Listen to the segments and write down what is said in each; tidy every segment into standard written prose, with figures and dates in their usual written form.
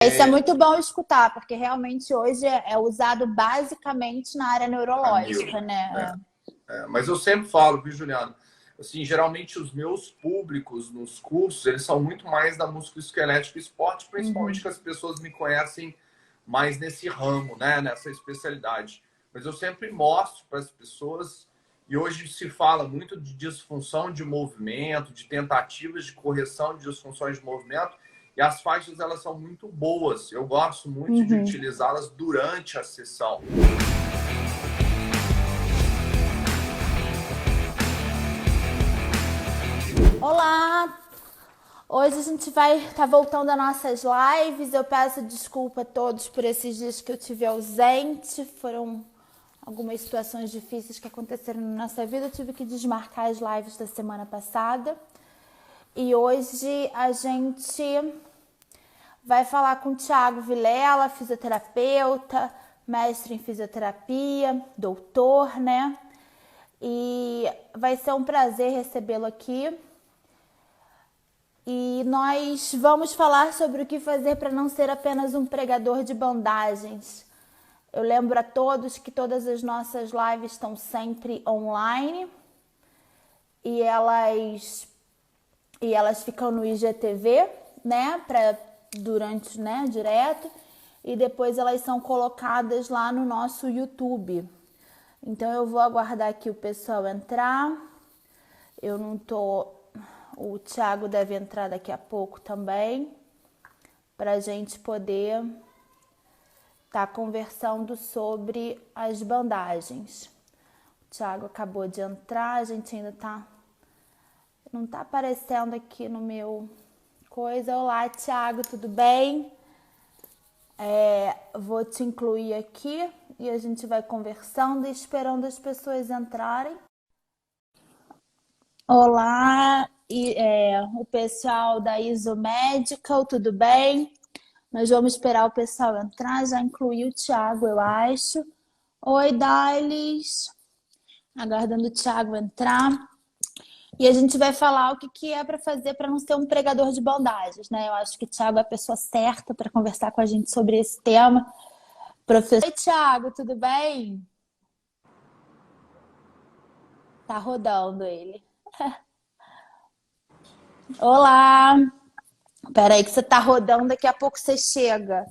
Isso é muito bom escutar, porque realmente hoje é usado basicamente na área A neuro, neurológica, né? né? Mas eu sempre falo, viu, Juliano? Assim, geralmente os meus públicos nos cursos, eles são muito mais da musculoesquelética e esporte, principalmente Uhum. que as pessoas me conhecem mais nesse ramo, né? Nessa especialidade. Mas eu sempre mostro para as pessoas, e hoje se fala muito de disfunção de movimento, de tentativas de correção de disfunções de movimento, e as faixas, elas são muito boas. Eu gosto muito de Uhum. utilizá-las durante a sessão. Olá! Hoje a gente vai estar voltando às nossas lives. Eu peço desculpa a todos por esses dias que eu tive ausente. Foram algumas situações difíceis que aconteceram na nossa vida. Eu tive que desmarcar as lives da semana passada. E hoje a gente vai falar com o Thiago Vilela, fisioterapeuta, mestre em fisioterapia, doutor, né? E vai ser um prazer recebê-lo aqui. E nós vamos falar sobre o que fazer para não ser apenas um pregador de bandagens. Eu lembro a todos que todas as nossas lives estão sempre online e elas ficam no IGTV, né, durante, né, direto, e depois elas são colocadas lá no nosso YouTube. Então eu vou aguardar aqui o pessoal entrar. Eu não tô. O Thiago deve entrar daqui a pouco também, para a gente poder estar conversando sobre as bandagens. O Thiago acabou de entrar, a gente ainda tá. Não tá aparecendo aqui no meu coisa. Olá, Thiago, tudo bem? Vou te incluir aqui e a gente vai conversando e esperando as pessoas entrarem. Olá, o pessoal da ISO Medical, tudo bem? Nós vamos esperar o pessoal entrar, já incluí o Thiago, eu acho. Oi, Dailis. Aguardando o Thiago entrar. E a gente vai falar o que é para fazer para não ser um pregador de bandagens, né? Eu acho que o Thiago é a pessoa certa para conversar com a gente sobre esse tema. Professor. Oi, Thiago, tudo bem? Tá rodando ele. Olá! Peraí que você tá rodando, daqui a pouco você chega.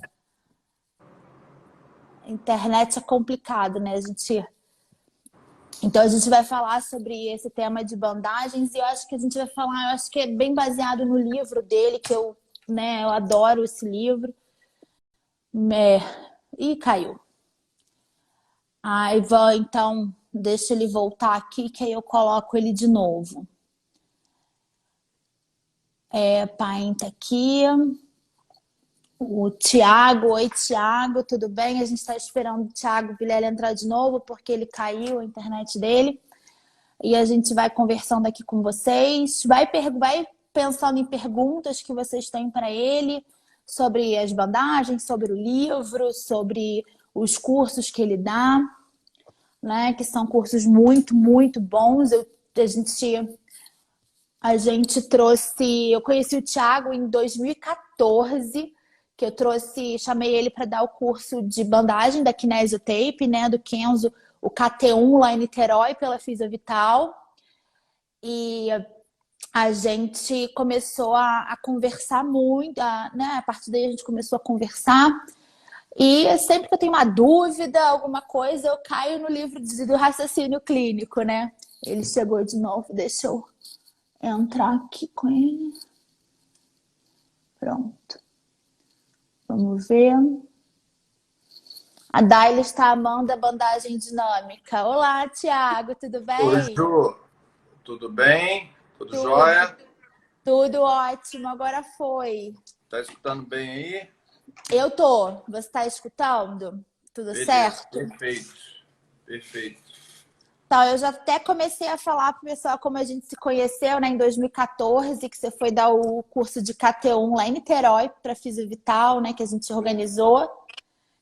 Internet é complicado, né? Então a gente vai falar sobre esse tema de bandagens e eu acho que a gente vai falar, eu acho que é bem baseado no livro dele, que eu adoro esse livro. Ih, caiu. Ivan, então, deixa ele voltar aqui que aí eu coloco ele de novo. Paim tá aqui. O Thiago, oi Thiago, tudo bem? A gente está esperando o Thiago Vilela entrar de novo porque ele caiu a internet dele. E a gente vai conversando aqui com vocês. Vai pensando em perguntas que vocês têm para ele sobre as bandagens, sobre o livro, sobre os cursos que ele dá, né? Que são cursos muito, muito bons. Eu conheci o Thiago em 2014, que chamei ele para dar o curso de bandagem da Kinesiotape, né, do Kenzo, o KT1 lá em Niterói pela Fisiovital. E a gente começou a conversar muito, né? A partir daí a gente começou a conversar. E sempre que eu tenho uma dúvida, alguma coisa, eu caio no livro do raciocínio clínico, né? Ele chegou de novo, deixa eu entrar aqui com ele. Pronto. Vamos ver. A Daila está amando a bandagem dinâmica. Olá, Thiago, tudo Oi, bem? Ju. Tudo bem? Tudo Tudo, jóia? tudo ótimo. Agora foi. Tá escutando bem aí? Eu tô. Você está escutando? Tudo Beleza, certo? perfeito. Perfeito. Então, eu já até comecei a falar pro pessoal como a gente se conheceu, né, em 2014, que você foi dar o curso de KT1 lá em Niterói para Fisiovital, né, que a gente organizou.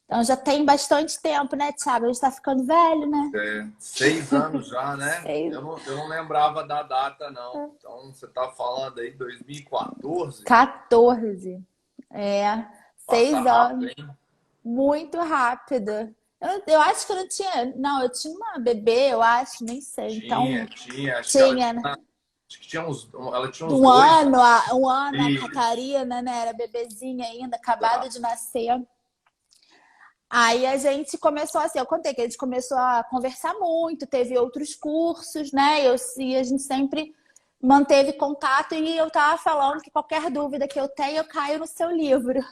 Então, já tem bastante tempo, né, Thiago? A gente tá ficando velho, né? 6 anos já, né? Sei. Eu não lembrava da data, não. Então, você tá falando aí 2014? 14. É. Passa 6 anos. rápido, hein? Muito rápido. Eu acho que eu não tinha. Não, eu tinha uma bebê, eu acho, nem sei. Então, Tinha. Acho que ela tinha, tinha, né? acho que tinha uns, ela tinha uns Um 2 ano, um ano, a anos. Catarina, né? Era bebezinha ainda, acabada Tá. de nascer. Aí a gente começou assim, eu contei que a gente começou a conversar muito, teve outros cursos, né? E a gente sempre manteve contato e eu tava falando que qualquer dúvida que eu tenho, eu caio no seu livro.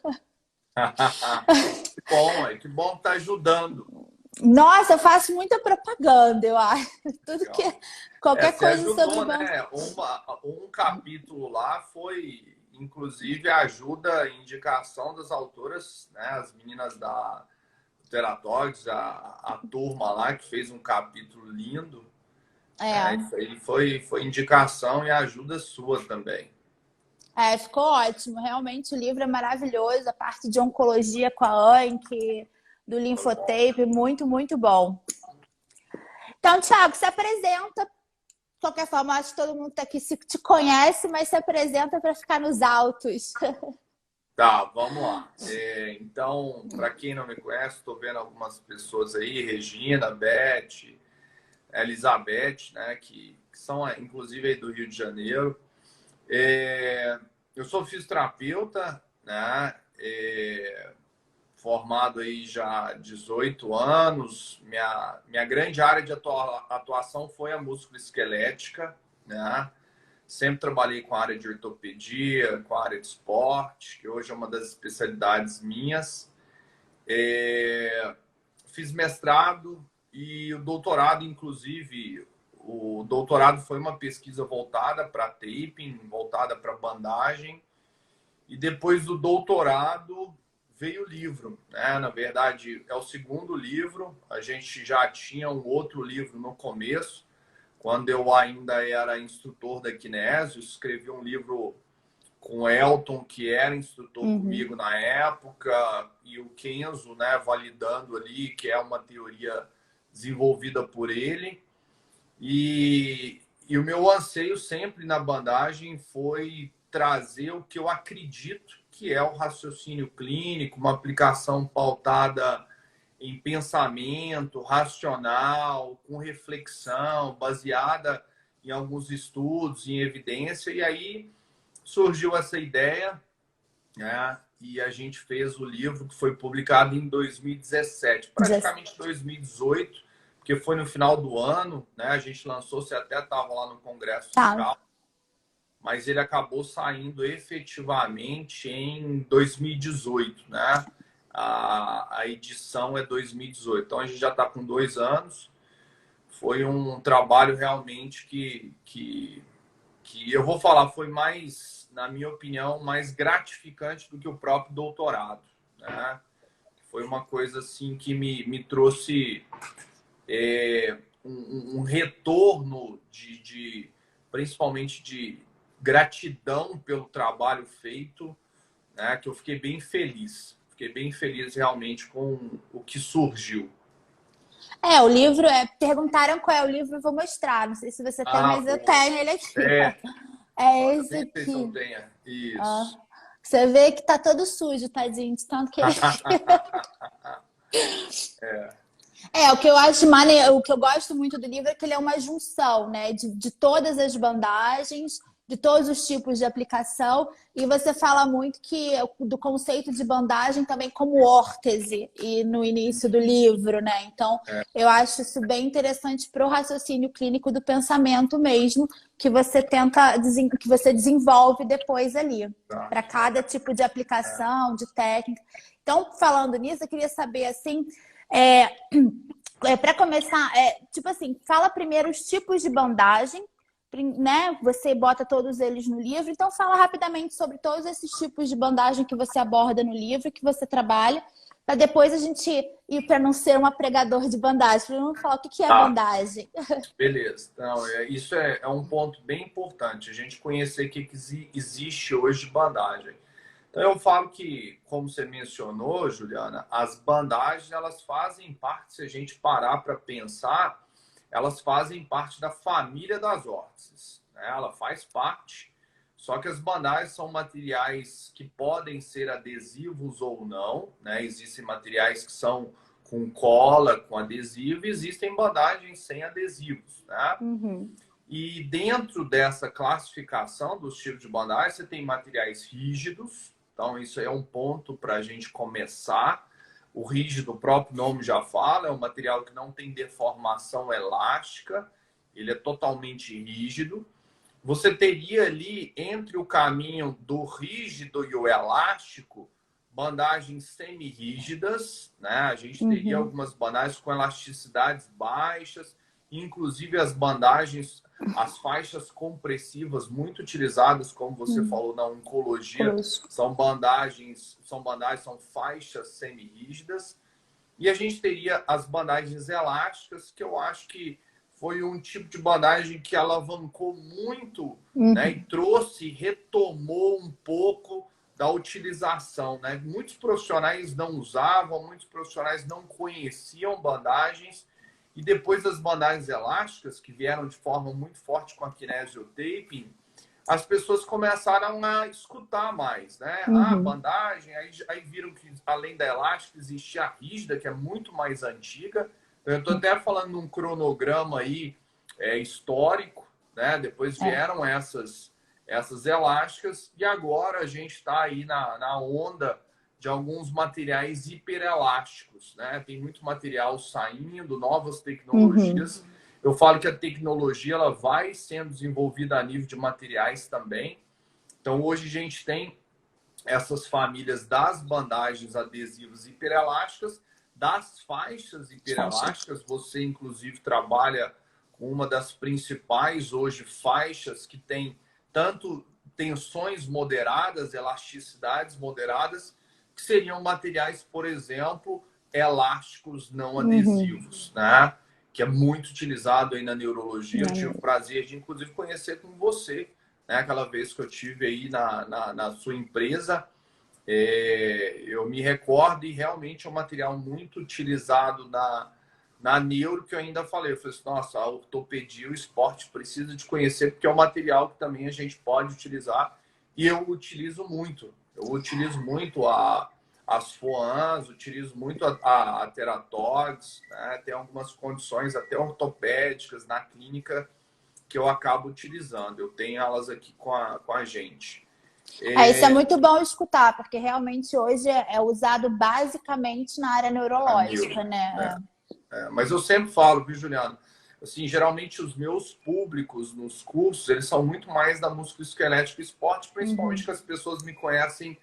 Que bom, que bom que tá ajudando. Nossa, eu faço muita propaganda, eu acho. Tudo que Legal. qualquer Você coisa sobre ajudou, banco. né? Um capítulo lá foi, inclusive, ajuda a indicação das autoras, né? As meninas da Teratox, a turma lá que fez um capítulo lindo. É, Isso aí foi indicação e ajuda sua também. ficou ótimo. Realmente o livro é maravilhoso. A parte de oncologia com a Anke, do Foi bom. linfotape, muito, muito bom. Então, Thiago, se apresenta. De qualquer forma, acho que todo mundo tá aqui te conhece, mas se apresenta para ficar nos autos. Tá, vamos lá. Então, para quem não me conhece, estou vendo algumas pessoas aí, Regina, Beth, Elizabeth, né, que são inclusive aí do Rio de Janeiro. Eu sou fisioterapeuta, né, formado aí já há 18 anos. Minha grande área de atuação foi a musculoesquelética, né? Sempre trabalhei com a área de ortopedia, com a área de esporte, que hoje é uma das especialidades minhas. Fiz mestrado e o doutorado, inclusive, o doutorado foi uma pesquisa voltada para taping, voltada para bandagem. E depois do doutorado veio o livro, né? Na verdade, é o segundo livro. A gente já tinha um outro livro no começo, quando eu ainda era instrutor da Kinésio. Escrevi um livro com o Elton, que era instrutor Uhum. comigo na época, e o Kenzo, né, validando ali, que é uma teoria desenvolvida por ele. E o meu anseio sempre na bandagem foi trazer o que eu acredito que é o raciocínio clínico, uma aplicação pautada em pensamento racional, com reflexão, baseada em alguns estudos, em evidência. E aí surgiu essa ideia, né? E a gente fez o livro que foi publicado em 2017, praticamente 2018, porque foi no final do ano, né? A gente lançou, você até estava lá no Congresso Tá. Fiscal, mas ele acabou saindo efetivamente em 2018, né? A edição é 2018. Então a gente já está com 2 anos. Foi um trabalho realmente que eu vou falar, foi mais, na minha opinião, mais gratificante do que o próprio doutorado, né? Foi uma coisa assim que me trouxe um retorno principalmente de gratidão pelo trabalho feito, né? Que eu fiquei bem feliz. Fiquei bem feliz realmente com o que surgiu. O livro perguntaram qual é o livro, eu vou mostrar. Não sei se você tem, mas eu Boa. tenho ele aqui. É, É eu esse nem sei se eu aqui. tenho. Ó. Isso. Você vê que tá todo sujo, tadinho, de tanto que ele. O que eu acho maneiro, o que eu gosto muito do livro é que ele é uma junção, né, de todas as bandagens, de todos os tipos de aplicação, e você fala muito que do conceito de bandagem também como órtese e no início do livro, né? Então, eu acho isso bem interessante para o raciocínio clínico do pensamento mesmo, que você que você desenvolve depois ali, Tá. para cada tipo de aplicação, de técnica. Então, falando nisso, eu queria saber assim, é, para começar, tipo assim, fala primeiro os tipos de bandagem, né? Você bota todos eles no livro, então fala rapidamente sobre todos esses tipos de bandagem que você aborda no livro, que você trabalha, para depois a gente ir para não ser uma pregador de bandagem, para não falar o que é Tá. bandagem. Beleza. Não, isso é um ponto bem importante, a gente conhecer o que existe hoje de bandagem. Então, eu falo que, como você mencionou, Juliana, as bandagens, elas fazem parte, se a gente parar para pensar, elas fazem parte da família das órteses, né? Ela faz parte, Só que as bandagens são materiais que podem ser adesivos ou não, né? Existem materiais que são com cola, com adesivo, e existem bandagens sem adesivos, né? E dentro dessa classificação dos tipos de bandagem, você tem materiais rígidos. Então, isso é um ponto para a gente começar. O rígido, o próprio nome já fala, é um material que não tem deformação elástica. Ele é totalmente rígido. Você teria ali, entre o caminho do rígido e o elástico, bandagens semi-rígidas, né? A gente teria algumas bandagens com elasticidades baixas, inclusive as bandagens, as faixas compressivas muito utilizadas, como você falou na oncologia, são faixas semi-rígidas. E a gente teria as bandagens elásticas, que eu acho que foi um tipo de bandagem que alavancou muito, né? E trouxe, retomou um pouco da utilização, né? Muitos profissionais não usavam, muitos profissionais não conheciam bandagens, e depois das bandagens elásticas, que vieram de forma muito forte com a kinesiotaping, as pessoas começaram a escutar mais, né? Bandagem, aí viram que além da elástica existia a rígida, que é muito mais antiga. Eu estou até falando num cronograma aí histórico, né? Depois vieram essas elásticas, e agora a gente está aí na onda de alguns materiais hiperelásticos, né? Tem muito material saindo, novas tecnologias. Eu falo que a tecnologia ela vai sendo desenvolvida a nível de materiais também. Então, hoje a gente tem essas famílias das bandagens adesivas hiperelásticas, das faixas hiperelásticas. Você, inclusive, trabalha com uma das principais hoje faixas que tem tanto tensões moderadas, elasticidades moderadas, que seriam materiais, por exemplo, elásticos não adesivos, né? Que é muito utilizado aí na neurologia. Eu tive o prazer de, inclusive, conhecer com você, né? Aquela vez que eu tive aí na sua empresa. Eu me recordo, e realmente é um material muito utilizado na neuro, que eu ainda falei. Eu falei assim, nossa, a ortopedia, o esporte precisa de conhecer, porque é um material que também a gente pode utilizar, e eu utilizo muito. Eu utilizo muito as FOANs, utilizo muito a Teratogs, né? Tem algumas condições até ortopédicas na clínica que eu acabo utilizando. Eu tenho elas aqui com a gente. Isso é muito bom escutar, porque realmente hoje é usado basicamente na área neurológica, né? Mas eu sempre falo, viu, Juliano? Assim, geralmente os meus públicos nos cursos, eles são muito mais da musculoesquelética e esporte, principalmente que as pessoas me conhecem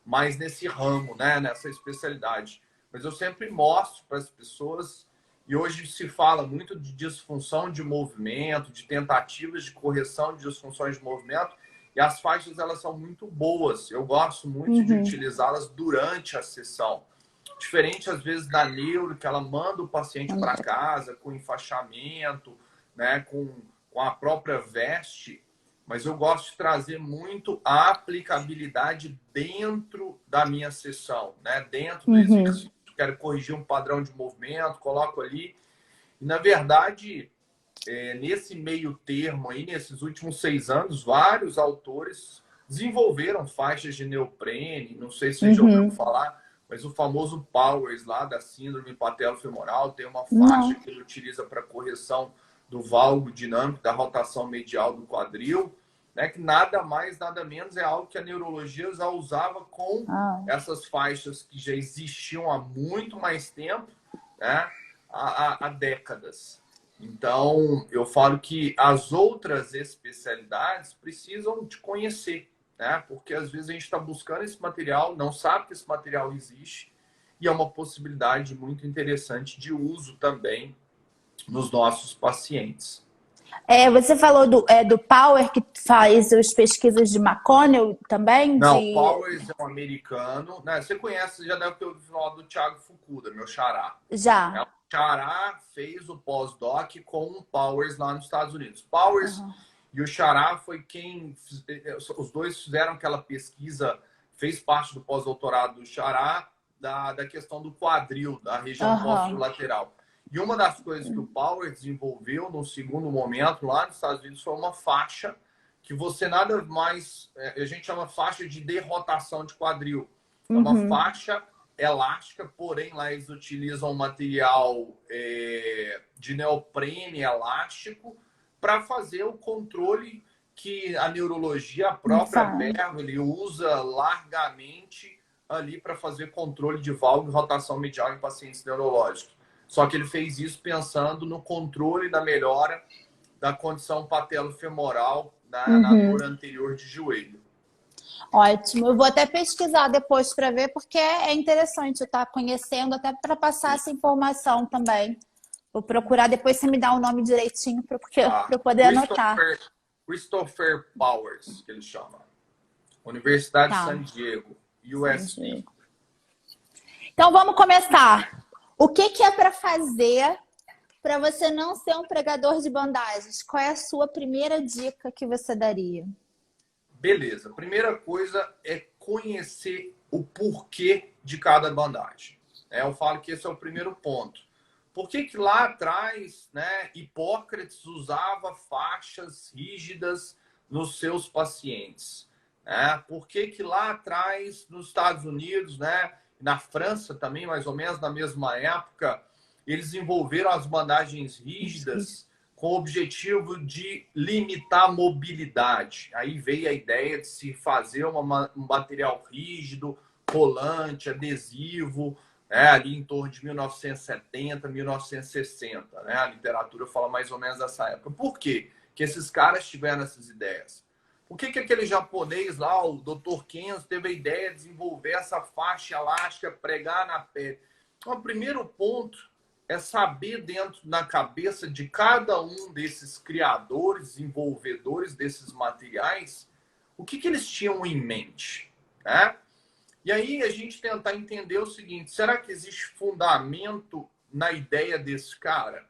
mais nesse ramo, né? Nessa especialidade. Mas eu sempre mostro para as pessoas, e hoje se fala muito de disfunção de movimento, de tentativas de correção de disfunções de movimento, e as faixas, elas são muito boas. Eu gosto muito de utilizá-las durante a sessão. Diferente, às vezes, da neuro, que ela manda o paciente para casa com enfaixamento, né, com a própria veste. Mas eu gosto de trazer muito a aplicabilidade dentro da minha sessão, né? Dentro do exercício. Quero corrigir um padrão de movimento, coloco ali. E, na verdade, nesse meio termo aí, nesses últimos 6 anos, vários autores desenvolveram faixas de neoprene. Não sei se você já ouviu falar, mas o famoso Powers lá da síndrome patelofemoral tem uma faixa que ele utiliza para correção do valgo dinâmico da rotação medial do quadril, né? Que nada mais, nada menos é algo que a neurologia já usava com essas faixas que já existiam há muito mais tempo, né? Há décadas. Então, eu falo que as outras especialidades precisam de conhecer, né? Porque às vezes a gente está buscando esse material, não sabe que esse material existe, e é uma possibilidade muito interessante de uso também nos nossos pacientes. Você falou do Power, que faz as pesquisas de McConnell também? Não, o Powers é um americano, né? Você conhece, já deve ter ouvido falar do Thiago Fukuda, meu xará. Já. O xará fez o pós-doc com o Powers lá nos Estados Unidos. Powers e o xará foi quem... Os dois fizeram aquela pesquisa, fez parte do pós-doutorado do xará, da questão do quadril, da região posterolateral. E uma das coisas que o Powers desenvolveu no segundo momento lá nos Estados Unidos foi uma faixa que você nada mais... a gente chama faixa de derrotação de quadril. É uma faixa elástica, porém lá eles utilizam um material de neoprene elástico para fazer o controle que a neurologia, a própria Beverly, usa largamente ali para fazer controle de válvula e rotação medial em pacientes neurológicos. Só que ele fez isso pensando no controle da melhora da condição patelofemoral na dor anterior de joelho. Ótimo. Eu vou até pesquisar depois para ver, porque é interessante eu estar conhecendo, até para passar essa informação também. Vou procurar, depois você me dá o nome direitinho para eu poder anotar. Christopher Powers, que ele chama. Universidade de San Diego, USC. Então vamos começar. O que é para fazer para você não ser um pregador de bandagens? Qual é a sua primeira dica que você daria? Beleza. Primeira coisa é conhecer o porquê de cada bandagem. Eu falo que esse é o primeiro ponto. Por que lá atrás, né, Hipócrates usava faixas rígidas nos seus pacientes? Por que lá atrás, nos Estados Unidos, né, na França também, mais ou menos na mesma época, eles desenvolveram as bandagens rígidas com o objetivo de limitar a mobilidade. Aí veio a ideia de se fazer um material rígido, colante, adesivo, ali em torno de 1970, 1960. Né? A literatura fala mais ou menos dessa época. Por quê que esses caras tiveram essas ideias? Por que aquele japonês lá, o Dr. Kenzo, teve a ideia de desenvolver essa faixa elástica, pregar na pele? Então, o primeiro ponto é saber dentro da cabeça de cada um desses criadores, desenvolvedores desses materiais, o que eles tinham em mente, né? E aí a gente tentar entender o seguinte, será que existe fundamento na ideia desse cara?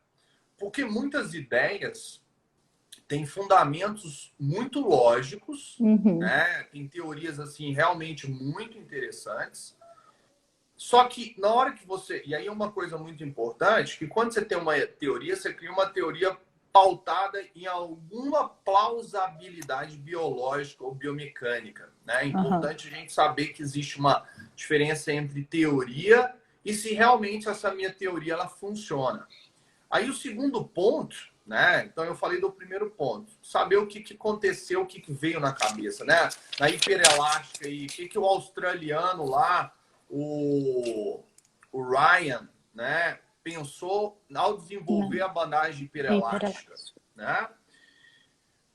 Porque muitas ideias têm fundamentos muito lógicos, né? Tem teorias assim realmente muito interessantes. Só que na hora que você... E aí é uma coisa muito importante, que quando você tem uma teoria, você cria uma teoria pautada em alguma plausibilidade biológica ou biomecânica. Né? É importante a gente saber que existe uma diferença entre teoria e se realmente essa minha teoria ela funciona. Aí o segundo ponto, né? Então eu falei do primeiro ponto, saber o que aconteceu, o que veio na cabeça, né? Na hiperelástica e o que o australiano lá, o Ryan, né, pensou ao desenvolver a bandagem hiperelástica, né?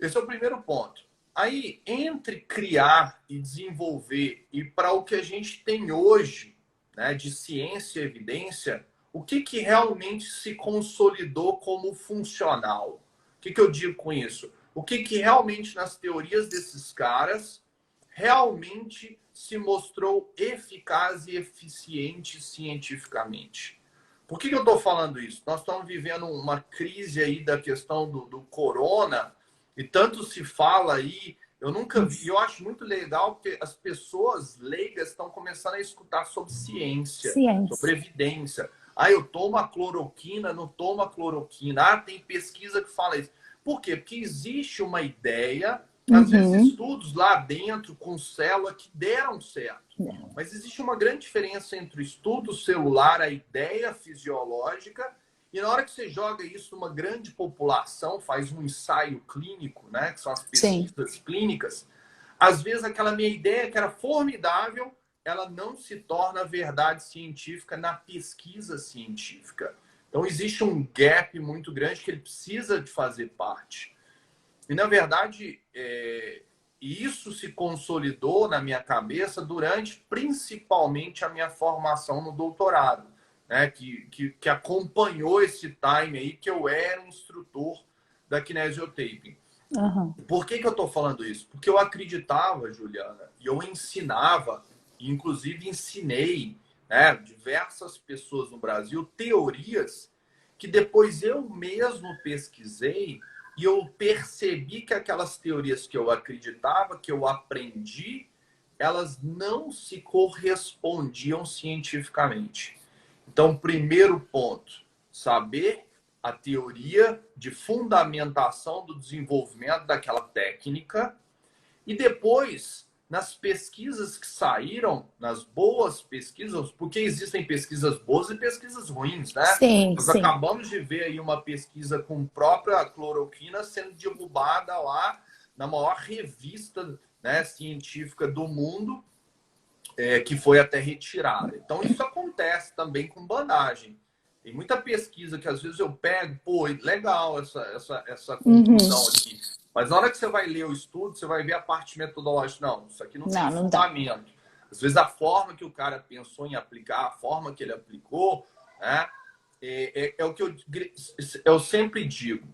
Esse é o primeiro ponto. Aí, entre criar e desenvolver e para o que a gente tem hoje, né, de ciência e evidência, o que realmente se consolidou como funcional? O que eu digo com isso? O que realmente nas teorias desses caras realmente se mostrou eficaz e eficiente cientificamente. Por que eu estou falando isso? Nós estamos vivendo uma crise aí da questão do corona e tanto se fala aí, eu nunca vi, eu acho muito legal porque as pessoas leigas estão começando a escutar sobre ciência. Sobre evidência. Eu tomo a cloroquina, não tomo a cloroquina. Tem pesquisa que fala isso. Por quê? Porque existe uma ideia, às vezes estudos lá dentro com célula que deram certo. Mas existe uma grande diferença entre o estudo celular, a ideia fisiológica, e na hora que você joga isso numa grande população, faz um ensaio clínico, né, que são as pesquisas clínicas, às vezes aquela minha ideia que era formidável, ela não se torna verdade científica na pesquisa científica. Então existe um gap muito grande que ele precisa de fazer parte. E, na verdade, isso se consolidou na minha cabeça durante, principalmente, a minha formação no doutorado, né? Que acompanhou esse time aí, que eu era um instrutor da kinesiotaping. Por que eu estou falando isso? Porque eu acreditava, Juliana, e eu ensinava, inclusive ensinei, né, diversas pessoas no Brasil, teorias que depois eu mesmo pesquisei e eu percebi que aquelas teorias que eu acreditava, que eu aprendi, elas não se correspondiam cientificamente. Então, primeiro ponto, saber a teoria de fundamentação do desenvolvimento daquela técnica e depois, nas pesquisas que saíram, nas boas pesquisas, porque existem pesquisas boas e pesquisas ruins, né? Sim, Nós sim. acabamos de ver aí uma pesquisa com própria cloroquina sendo divulgada lá na maior revista, né, científica do mundo, que foi até retirada. Então, isso acontece também com bandagem. Tem muita pesquisa que às vezes eu pego, pô, legal essa conclusão aqui. Mas na hora que você vai ler o estudo, você vai ver a parte metodológica. Não, isso aqui não tem fundamento. Às vezes a forma que o cara pensou em aplicar, a forma que ele aplicou, né, é o que eu sempre digo.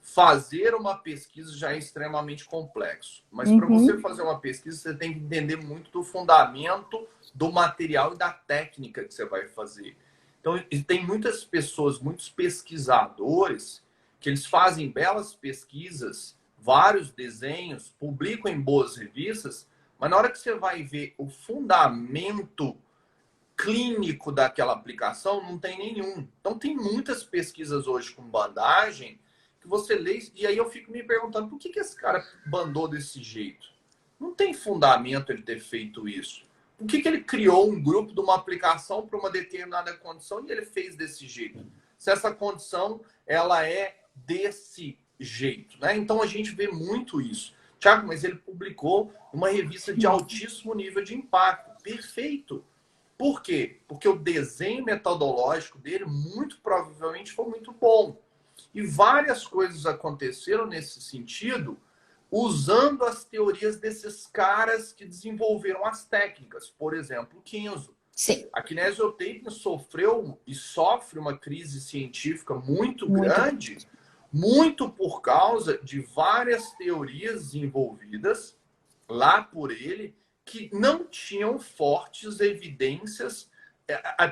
Fazer uma pesquisa já é extremamente complexo. Mas para você fazer uma pesquisa, você tem que entender muito do fundamento do material e da técnica que você vai fazer. Então, tem muitas pessoas, muitos pesquisadores, que eles fazem belas pesquisas, vários desenhos, publicam em boas revistas, mas na hora que você vai ver o fundamento clínico daquela aplicação, não tem nenhum. Então, tem muitas pesquisas hoje com bandagem que você lê, e aí eu fico me perguntando por que esse cara bandou desse jeito? Não tem fundamento ele ter feito isso. Por que ele criou um grupo de uma aplicação para uma determinada condição e ele fez desse jeito? Se essa condição ela é desse jeito, né? Então a gente vê muito isso. Tiago, mas ele publicou uma revista de altíssimo nível de impacto. Perfeito. Por quê? Porque o desenho metodológico dele muito provavelmente foi muito bom. E várias coisas aconteceram nesse sentido, usando as teorias desses caras que desenvolveram as técnicas. Por exemplo, o Kenzo. Sim. A kinesiotaping sofreu e sofre uma crise científica muito grande, muito por causa de várias teorias desenvolvidas lá por ele, que não tinham fortes evidências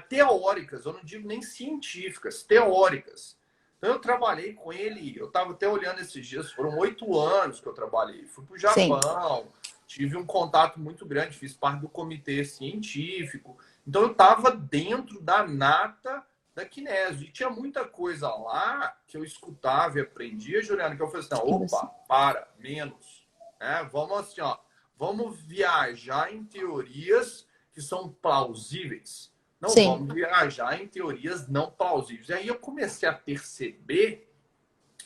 teóricas, eu não digo nem científicas, teóricas. Então, eu trabalhei com ele, eu estava até olhando esses dias, foram 8 anos que eu trabalhei. Fui para o Japão, tive um contato muito grande, fiz parte do comitê científico. Então, eu estava dentro da nata da kinésio. E tinha muita coisa lá que eu escutava e aprendia, Juliana, que eu falei assim, não, opa, para, menos. Vamos assim, ó, vamos viajar em teorias que são plausíveis. Não vamos viajar em teorias não plausíveis. E aí eu comecei a perceber,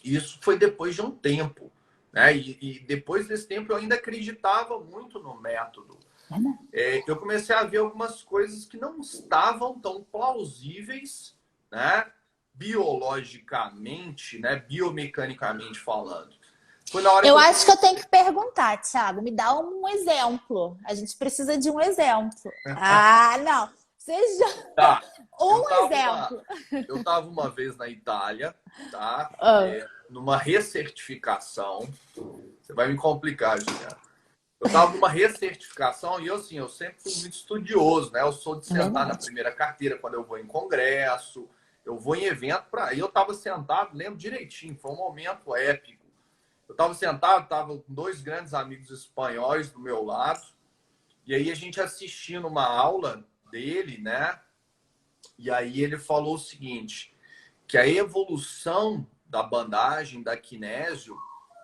isso foi depois de um tempo, né? E depois desse tempo eu ainda acreditava muito no método. Eu comecei a ver algumas coisas que não estavam tão plausíveis, né? Biologicamente, né? Biomecanicamente falando. Eu acho que eu tenho que perguntar, Thiago, me dá um exemplo. A gente precisa de um exemplo. Ah, não. Seja exemplo. Eu estava uma vez na Itália, tá? Numa recertificação. Você vai me complicar, Juliana. Eu estava numa recertificação e eu sempre fui muito estudioso, né? Eu sou de sentar na primeira carteira quando eu vou em congresso, eu vou em evento. E eu estava sentado, lembro direitinho, foi um momento épico. Eu estava sentado, estava com 2 grandes amigos espanhóis do meu lado, e aí a gente assistindo uma aula dele, né? E aí ele falou o seguinte, que a evolução da bandagem, da kinésio,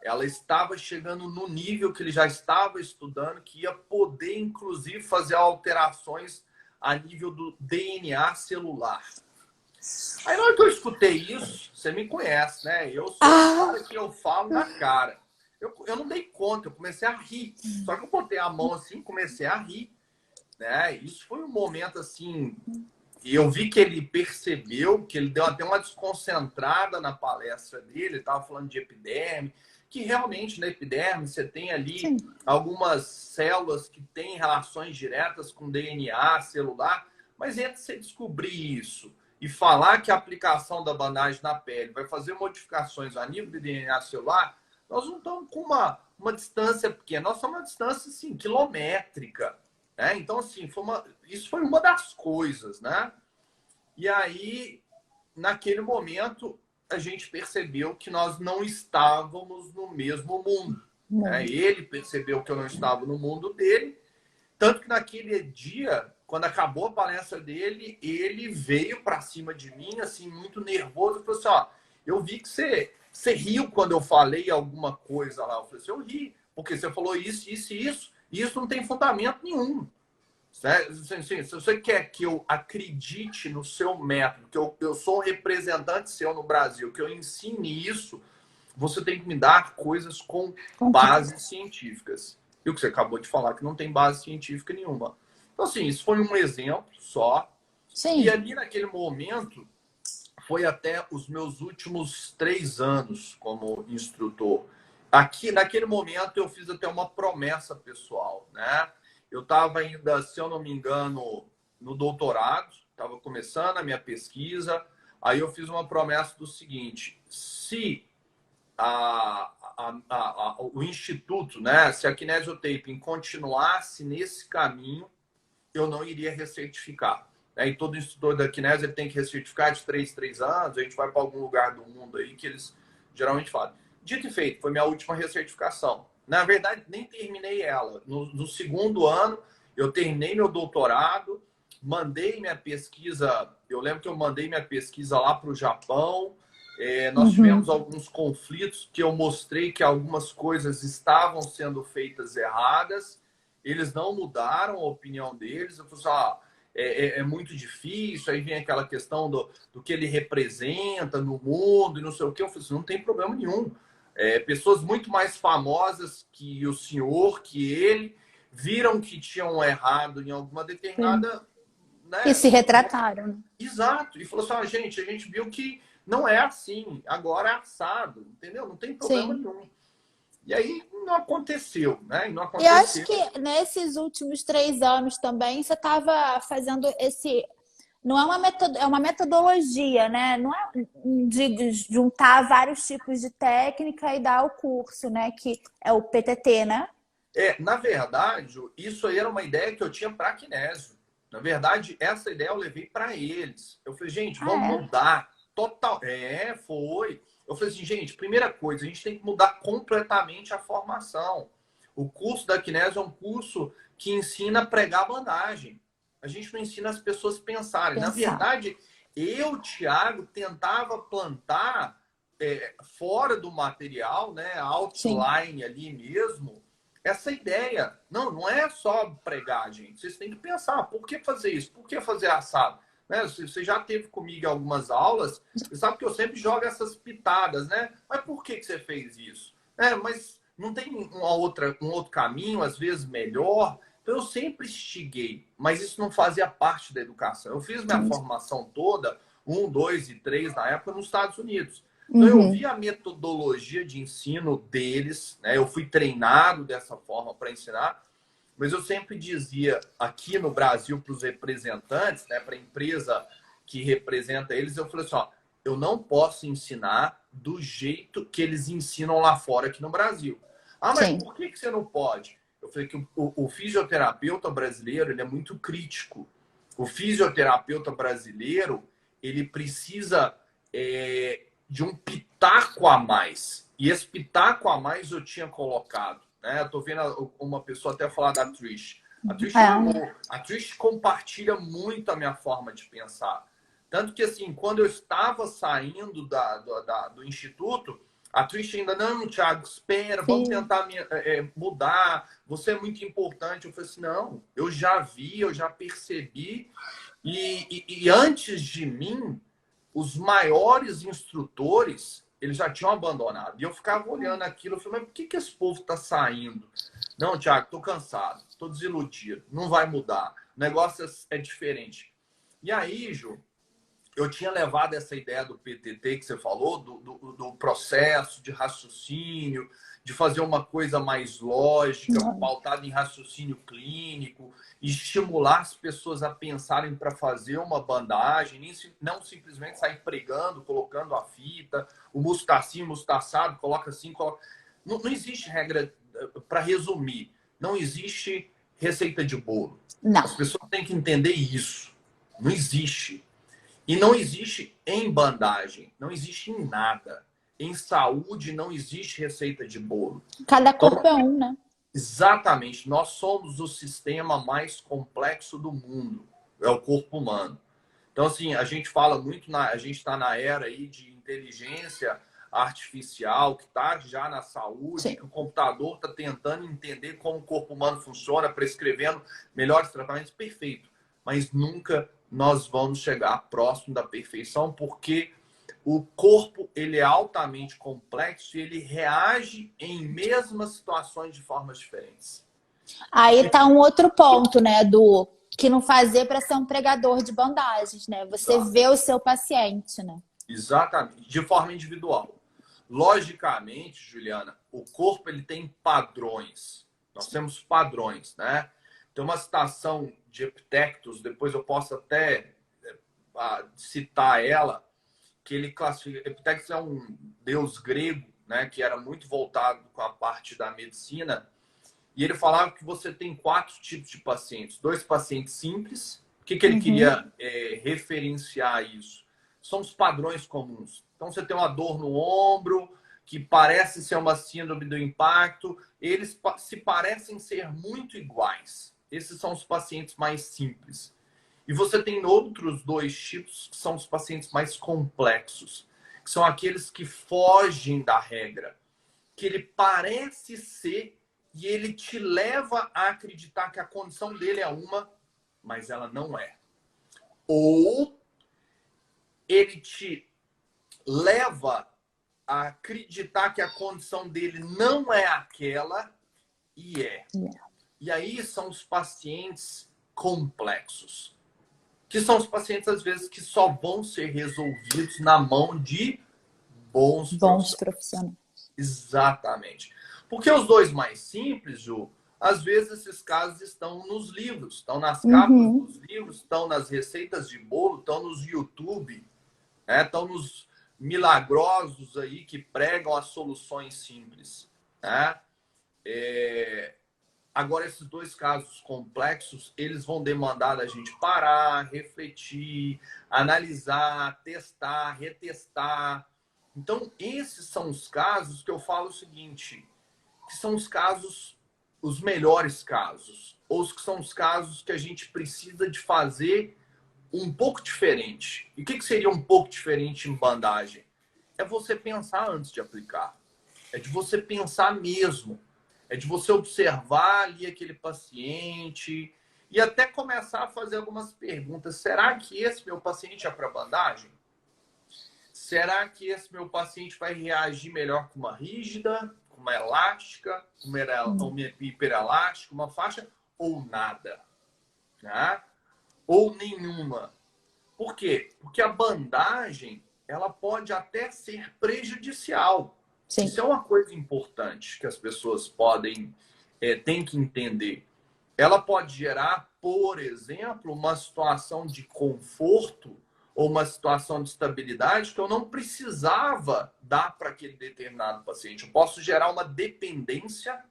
ela estava chegando no nível que ele já estava estudando, que ia poder, inclusive, fazer alterações a nível do DNA celular. Aí na hora que eu escutei isso, você me conhece, né? Eu sou o cara que eu falo na cara. Eu não dei conta, eu comecei a rir. Só que eu botei a mão assim, comecei a rir. Né? Isso foi um momento assim, e eu vi que ele percebeu, que ele deu até uma desconcentrada na palestra dele, ele estava falando de epiderme, que realmente na epiderme você tem ali algumas células que têm relações diretas com DNA celular, mas entre você descobrir isso e falar que a aplicação da bandagem na pele vai fazer modificações a nível de DNA celular, nós não estamos com uma distância pequena, nós estamos uma distância assim, quilométrica. Então, assim, isso foi uma das coisas, né? E aí, naquele momento, a gente percebeu que nós não estávamos no mesmo mundo. Né? Ele percebeu que eu não estava no mundo dele, tanto que naquele dia, quando acabou a palestra dele, ele veio para cima de mim, assim, muito nervoso, e falou assim, ó, eu vi que você riu quando eu falei alguma coisa lá. Eu falei assim, eu ri, porque você falou isso, isso e isso, e isso não tem fundamento nenhum. Se você quer que eu acredite no seu método, que eu sou um representante seu no Brasil, que eu ensine isso, você tem que me dar coisas com bases científicas. E o que você acabou de falar, que não tem base científica nenhuma. Então, assim, isso foi um exemplo só. Sim. E ali naquele momento, foi até os meus últimos 3 anos como instrutor. Aqui, naquele momento, eu fiz até uma promessa pessoal, né? Eu estava ainda, se eu não me engano, no doutorado, estava começando a minha pesquisa. Aí eu fiz uma promessa do seguinte: se o Instituto, né, se a Kinesiotaping continuasse nesse caminho, eu não iria recertificar. E todo instrutor da Kinesi ele tem que recertificar de 3 em 3 anos. A gente vai para algum lugar do mundo aí que eles geralmente fazem. Dito e feito, foi minha última recertificação. Na verdade, nem terminei ela. No segundo ano, eu terminei meu doutorado, mandei minha pesquisa. Eu lembro que eu mandei minha pesquisa lá para o Japão. Nós tivemos alguns conflitos que eu mostrei que algumas coisas estavam sendo feitas erradas. Eles não mudaram a opinião deles. Eu falei assim, é muito difícil. Aí vem aquela questão do que ele representa no mundo e não sei o que. Eu falei assim, não tem problema nenhum. Pessoas muito mais famosas que o senhor, que ele, viram que tinham errado em alguma determinada... Né? E se retrataram. Exato. E falou assim, a gente viu que não é assim. Agora é assado. Entendeu? Não tem problema nenhum. E aí não aconteceu, né? Não aconteceu. E acho que nesses últimos 3 anos também você estava fazendo esse... Não é uma metodologia, né? Não é de juntar vários tipos de técnica e dar o curso, né? Que é o PTT, né? Na verdade, isso aí era uma ideia que eu tinha para a Kinésio. Na verdade, essa ideia eu levei para eles. Eu falei, gente, vamos mudar total. Foi. Eu falei assim, gente, primeira coisa, a gente tem que mudar completamente a formação. O curso da Kinésio é um curso que ensina a pregar bandagem. A gente não ensina as pessoas a pensarem. Na verdade, eu, Thiago, tentava plantar fora do material, né, outline ali mesmo, essa ideia. Não é só pregar, gente. Vocês têm que pensar, por que fazer isso? Por que fazer assado? Né? Você já teve comigo em algumas aulas, você sabe que eu sempre jogo essas pitadas, né? Mas por que você fez isso? Mas não tem um outro caminho, às vezes melhor. Então eu sempre instiguei, mas isso não fazia parte da educação. Eu fiz minha formação toda, 1, 2 e 3 na época, nos Estados Unidos. Então eu vi a metodologia de ensino deles, né? Eu fui treinado dessa forma para ensinar, mas eu sempre dizia aqui no Brasil para os representantes, né, para a empresa que representa eles, eu falei assim, eu não posso ensinar do jeito que eles ensinam lá fora aqui no Brasil. Mas por que você não pode? Eu falei que o fisioterapeuta brasileiro ele é muito crítico. O fisioterapeuta brasileiro ele precisa de um pitaco a mais. E esse pitaco a mais eu tinha colocado. Né? Eu tô vendo uma pessoa até falar da Trish. A Trish compartilha muito a minha forma de pensar. Tanto que, assim, quando eu estava saindo do instituto, a Trish ainda, não, Thiago, espera, vamos tentar mudar, você é muito importante. Eu falei assim, não, eu já vi, eu já percebi. E antes de mim, os maiores instrutores, eles já tinham abandonado. E eu ficava olhando aquilo, eu falei, mas por que esse povo está saindo? Não, Thiago, estou cansado, estou desiludido, não vai mudar. O negócio é diferente. E aí, Ju, eu tinha levado essa ideia do PTT que você falou, do processo de raciocínio, de fazer uma coisa mais lógica, pautada em raciocínio clínico, estimular as pessoas a pensarem para fazer uma bandagem, não simplesmente sair pregando, colocando a fita, o músculo está assim, o músculo está assado, coloca assim, coloca... Não existe regra, para resumir, não existe receita de bolo. Não. As pessoas têm que entender isso. Não existe. E não existe em bandagem, não existe em nada. Em saúde não existe receita de bolo. Cada corpo é um, né? Exatamente. Nós somos o sistema mais complexo do mundo. É o corpo humano. Então, assim, a gente fala muito, a gente está na era aí de inteligência artificial que está já na saúde, Sim. que o computador está tentando entender como o corpo humano funciona, prescrevendo melhores tratamentos, perfeito. Mas nunca nós vamos chegar próximo da perfeição, porque o corpo ele é altamente complexo e ele reage em mesmas situações de formas diferentes. Aí tá um outro ponto, né, do que não fazer para ser um pregador de bandagens, né? Você Exato. vê o seu paciente, né? Exatamente, de forma individual. Logicamente, Juliana, o corpo ele tem padrões. Nós temos padrões, né? Tem uma citação de Epictetus, depois eu posso até citar ela, que ele classifica. Epictetus é um deus grego, né, que era muito voltado com a parte da medicina, e ele falava que você tem 4 tipos de pacientes. 2 pacientes simples. O que ele queria referenciar isso? São os padrões comuns. Então, você tem uma dor no ombro, que parece ser uma síndrome do impacto. Eles se parecem ser muito iguais. Esses são os pacientes mais simples. E você tem outros 2 tipos, que são os pacientes mais complexos, que são aqueles que fogem da regra, que ele parece ser e ele te leva a acreditar que a condição dele é uma, mas ela não é. Ou ele te leva a acreditar que a condição dele não é aquela e é. E aí são os pacientes complexos, que são os pacientes, às vezes, que só vão ser resolvidos na mão de bons profissionais. Exatamente. Porque os 2 mais simples, Ju, às vezes esses casos estão nos livros, estão nas capas dos livros, estão nas receitas de bolo, estão nos YouTube, né? Estão nos milagrosos aí que pregam as soluções simples, né? Agora, esses 2 casos complexos, eles vão demandar da gente parar, refletir, analisar, testar, retestar. Então, esses são os casos que eu falo o seguinte, que são os casos, os melhores casos, ou os que são os casos que a gente precisa de fazer um pouco diferente. E o que seria um pouco diferente em bandagem? É você pensar antes de aplicar. É de você pensar mesmo. É de você observar ali aquele paciente e até começar a fazer algumas perguntas. Será que esse meu paciente é para bandagem? Será que esse meu paciente vai reagir melhor com uma rígida, com uma elástica, com uma hiperelástica, uma faixa ou nada? Né? Ou nenhuma? Por quê? Porque a bandagem ela pode até ser prejudicial. Sim. Isso é uma coisa importante que as pessoas têm que entender. Ela pode gerar, por exemplo, uma situação de conforto ou uma situação de estabilidade que eu não precisava dar para aquele determinado paciente. Eu posso gerar uma dependência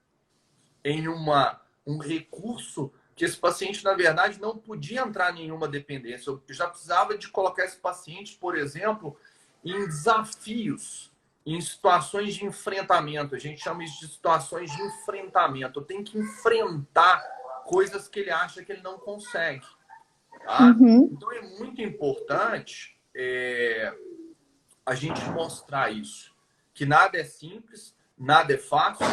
em um recurso que esse paciente, na verdade, não podia entrar em nenhuma dependência. Eu já precisava de colocar esse paciente, por exemplo, em desafios, em situações de enfrentamento. A gente chama isso de situações de enfrentamento. Eu tenho que enfrentar coisas que ele acha que ele não consegue. Tá? Então, é muito importante a gente mostrar isso. Que nada é simples, nada é fácil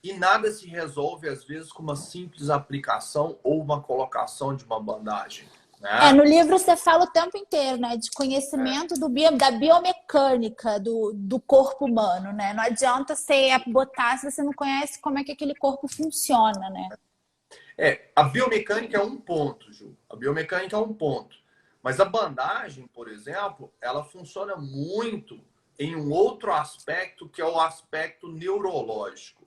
e nada se resolve, às vezes, com uma simples aplicação ou uma colocação de uma bandagem. Né? No livro você fala o tempo inteiro, né? De conhecimento da biomecânica do corpo humano, né? Não adianta você botar se você não conhece como é que aquele corpo funciona, né? A biomecânica é um ponto, Ju. A biomecânica é um ponto. Mas a bandagem, por exemplo, ela funciona muito em um outro aspecto, que é o aspecto neurológico.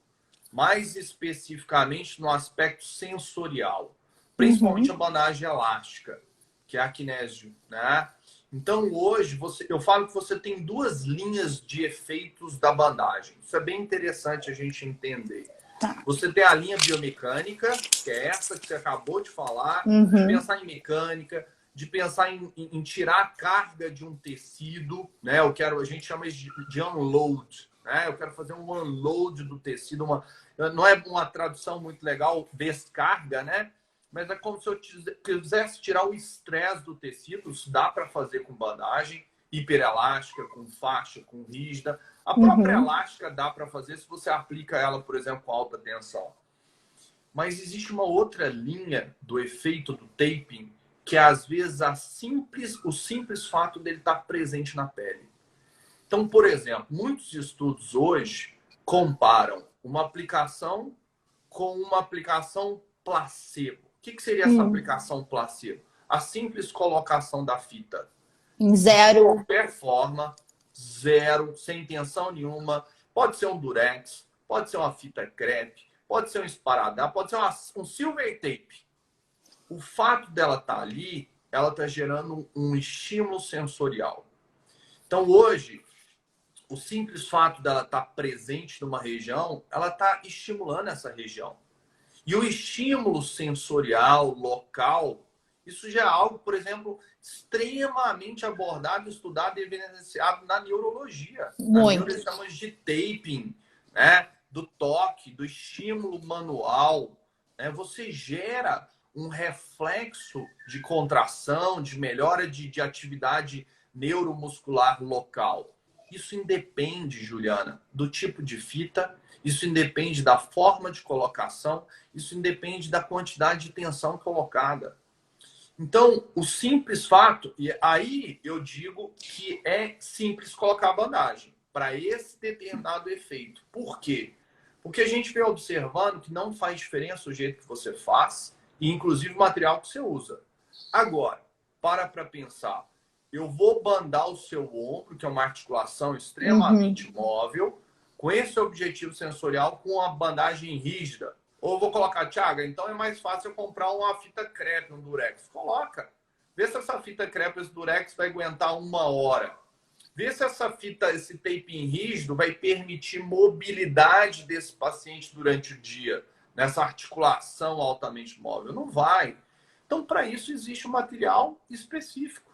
Mais especificamente no aspecto sensorial. Principalmente a bandagem elástica, que é a kinésio, né? Então, hoje, eu falo que você tem 2 linhas de efeitos da bandagem. Isso é bem interessante a gente entender. Tá. Você tem a linha biomecânica, que é essa que você acabou de falar, de pensar em mecânica, de pensar em tirar a carga de um tecido, né? A gente chama isso de unload, né? Eu quero fazer um unload do tecido, não é uma tradução muito legal, descarga, né? Mas é como se eu quisesse tirar o estresse do tecido, isso dá para fazer com bandagem, hiperelástica, com faixa, com rígida. A própria Uhum. elástica dá para fazer se você aplica ela, por exemplo, com alta tensão. Mas existe uma outra linha do efeito do taping, que é, às vezes o simples fato dele estar presente na pele. Então, por exemplo, muitos estudos hoje comparam uma aplicação com uma aplicação placebo. O que seria essa aplicação placebo? A simples colocação da fita. Em De zero. qualquer forma, zero, sem intenção nenhuma. Pode ser um durex, pode ser uma fita crepe, pode ser um esparadrapo, pode ser um silver tape. O fato dela estar ali, ela está gerando um estímulo sensorial. Então, hoje, o simples fato dela estar presente numa região, ela está estimulando essa região. E o estímulo sensorial local, isso já é algo, por exemplo, extremamente abordado, estudado e evidenciado na neurologia. Na neurologia chamamos de taping, né? Do toque, do estímulo manual. Né? Você gera um reflexo de contração, de melhora de atividade neuromuscular local. Isso independe, Juliana, do tipo de fita, isso independe da forma de colocação, isso independe da quantidade de tensão colocada. Então, o simples fato, e aí eu digo que é simples colocar a bandagem para esse determinado efeito. Por quê? Porque a gente vem observando que não faz diferença o jeito que você faz e, inclusive, o material que você usa. Agora, para pensar. Eu vou bandar o seu ombro, que é uma articulação extremamente móvel, com esse objetivo sensorial, com uma bandagem rígida. Ou eu vou colocar, Thiago, então é mais fácil eu comprar uma fita crepe, um durex. Coloca. Vê se essa fita crepe, esse durex, vai aguentar 1 hora. Vê se essa fita, esse taping rígido, vai permitir mobilidade desse paciente durante o dia, nessa articulação altamente móvel. Não vai. Então, para isso, existe um material específico.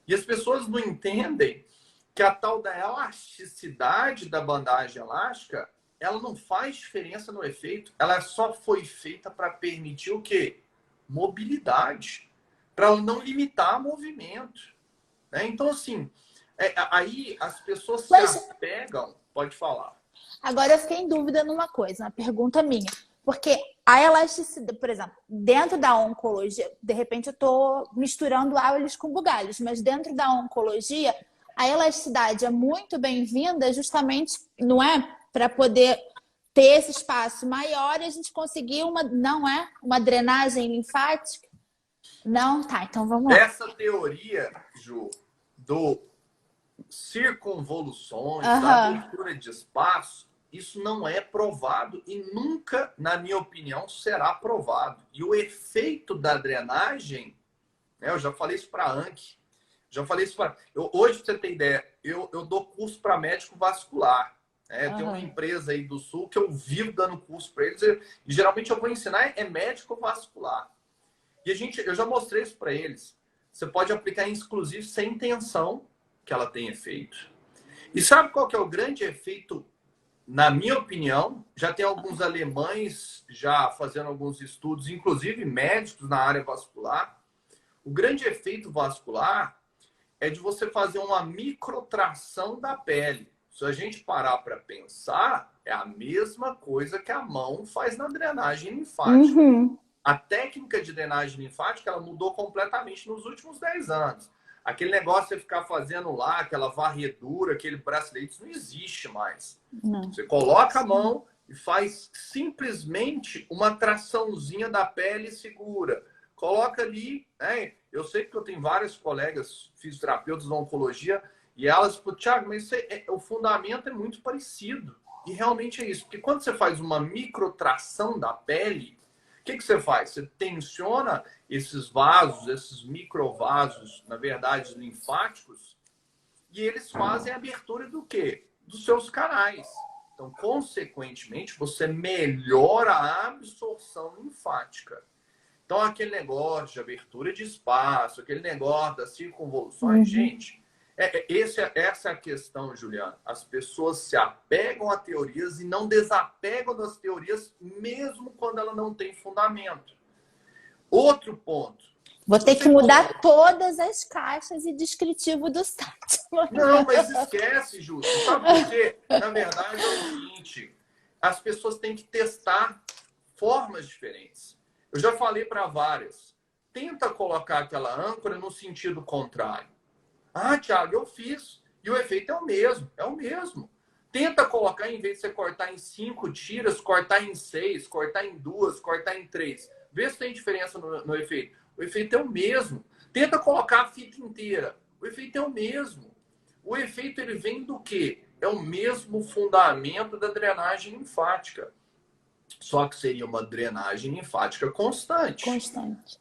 E as pessoas não entendem que a tal da elasticidade da bandagem elástica, ela não faz diferença no efeito. Ela só foi feita para permitir o quê? Mobilidade. Para ela não limitar movimento. Né? Então, assim, aí as pessoas se apegam... Pode falar. Agora eu fiquei em dúvida numa coisa, uma pergunta minha. Porque a elasticidade, por exemplo, dentro da oncologia, de repente eu estou misturando alhos com bugalhos, mas dentro da oncologia, a elasticidade é muito bem-vinda justamente, não é? Para poder ter esse espaço maior e a gente conseguir uma drenagem linfática. Não? Tá, então vamos lá. Essa teoria, Ju, do circunvoluções, da abertura de espaço, isso não é provado e nunca, na minha opinião, será provado. E o efeito da drenagem, né, eu já falei isso para a Anki, já falei isso para... Hoje, pra você ter ideia, eu dou curso para médico vascular. Né? Tem uma empresa aí do Sul que eu vivo dando curso para eles e geralmente eu vou ensinar médico vascular. E eu já mostrei isso para eles. Você pode aplicar inclusive sem tensão, que ela tem efeito. E sabe qual que é o grande efeito? Na minha opinião, já tem alguns alemães já fazendo alguns estudos, inclusive médicos na área vascular. O grande efeito vascular é de você fazer uma microtração da pele. Se a gente parar para pensar, é a mesma coisa que a mão faz na drenagem linfática. A técnica de drenagem linfática ela mudou completamente nos últimos 10 anos. Aquele negócio de você ficar fazendo lá, aquela varredura, aquele bracelete, isso não existe mais. Não. Você coloca a mão e faz simplesmente uma traçãozinha da pele e segura. Coloca ali, né? Eu sei que eu tenho vários colegas fisioterapeutas da oncologia e elas falam, Thiago, mas o fundamento é muito parecido. E realmente é isso. Porque quando você faz uma microtração da pele, o que você faz? Você tensiona esses vasos, esses microvasos, na verdade, linfáticos, e eles fazem a abertura do quê? Dos seus canais. Então, consequentemente, você melhora a absorção linfática. Então, aquele negócio de abertura de espaço, aquele negócio das circunvoluções, gente, essa é a questão, Juliana. As pessoas se apegam a teorias e não desapegam das teorias, mesmo quando ela não tem fundamento. Outro ponto. Vou ter que mudar todas as caixas e descritivo do site. Não, mas esquece, Ju. Sabe por quê? Na verdade, é o seguinte: as pessoas têm que testar formas diferentes. Eu já falei para várias. Tenta colocar aquela âncora no sentido contrário. Ah, Thiago, eu fiz. E o efeito é o mesmo. É o mesmo. Tenta colocar, em vez de você cortar em 5 tiras, cortar em 6, cortar em 2, cortar em 3. Vê se tem diferença no efeito. O efeito é o mesmo. Tenta colocar a fita inteira. O efeito é o mesmo. O efeito ele vem do quê? É o mesmo fundamento da drenagem linfática. Só que seria uma drenagem linfática constante. Constante.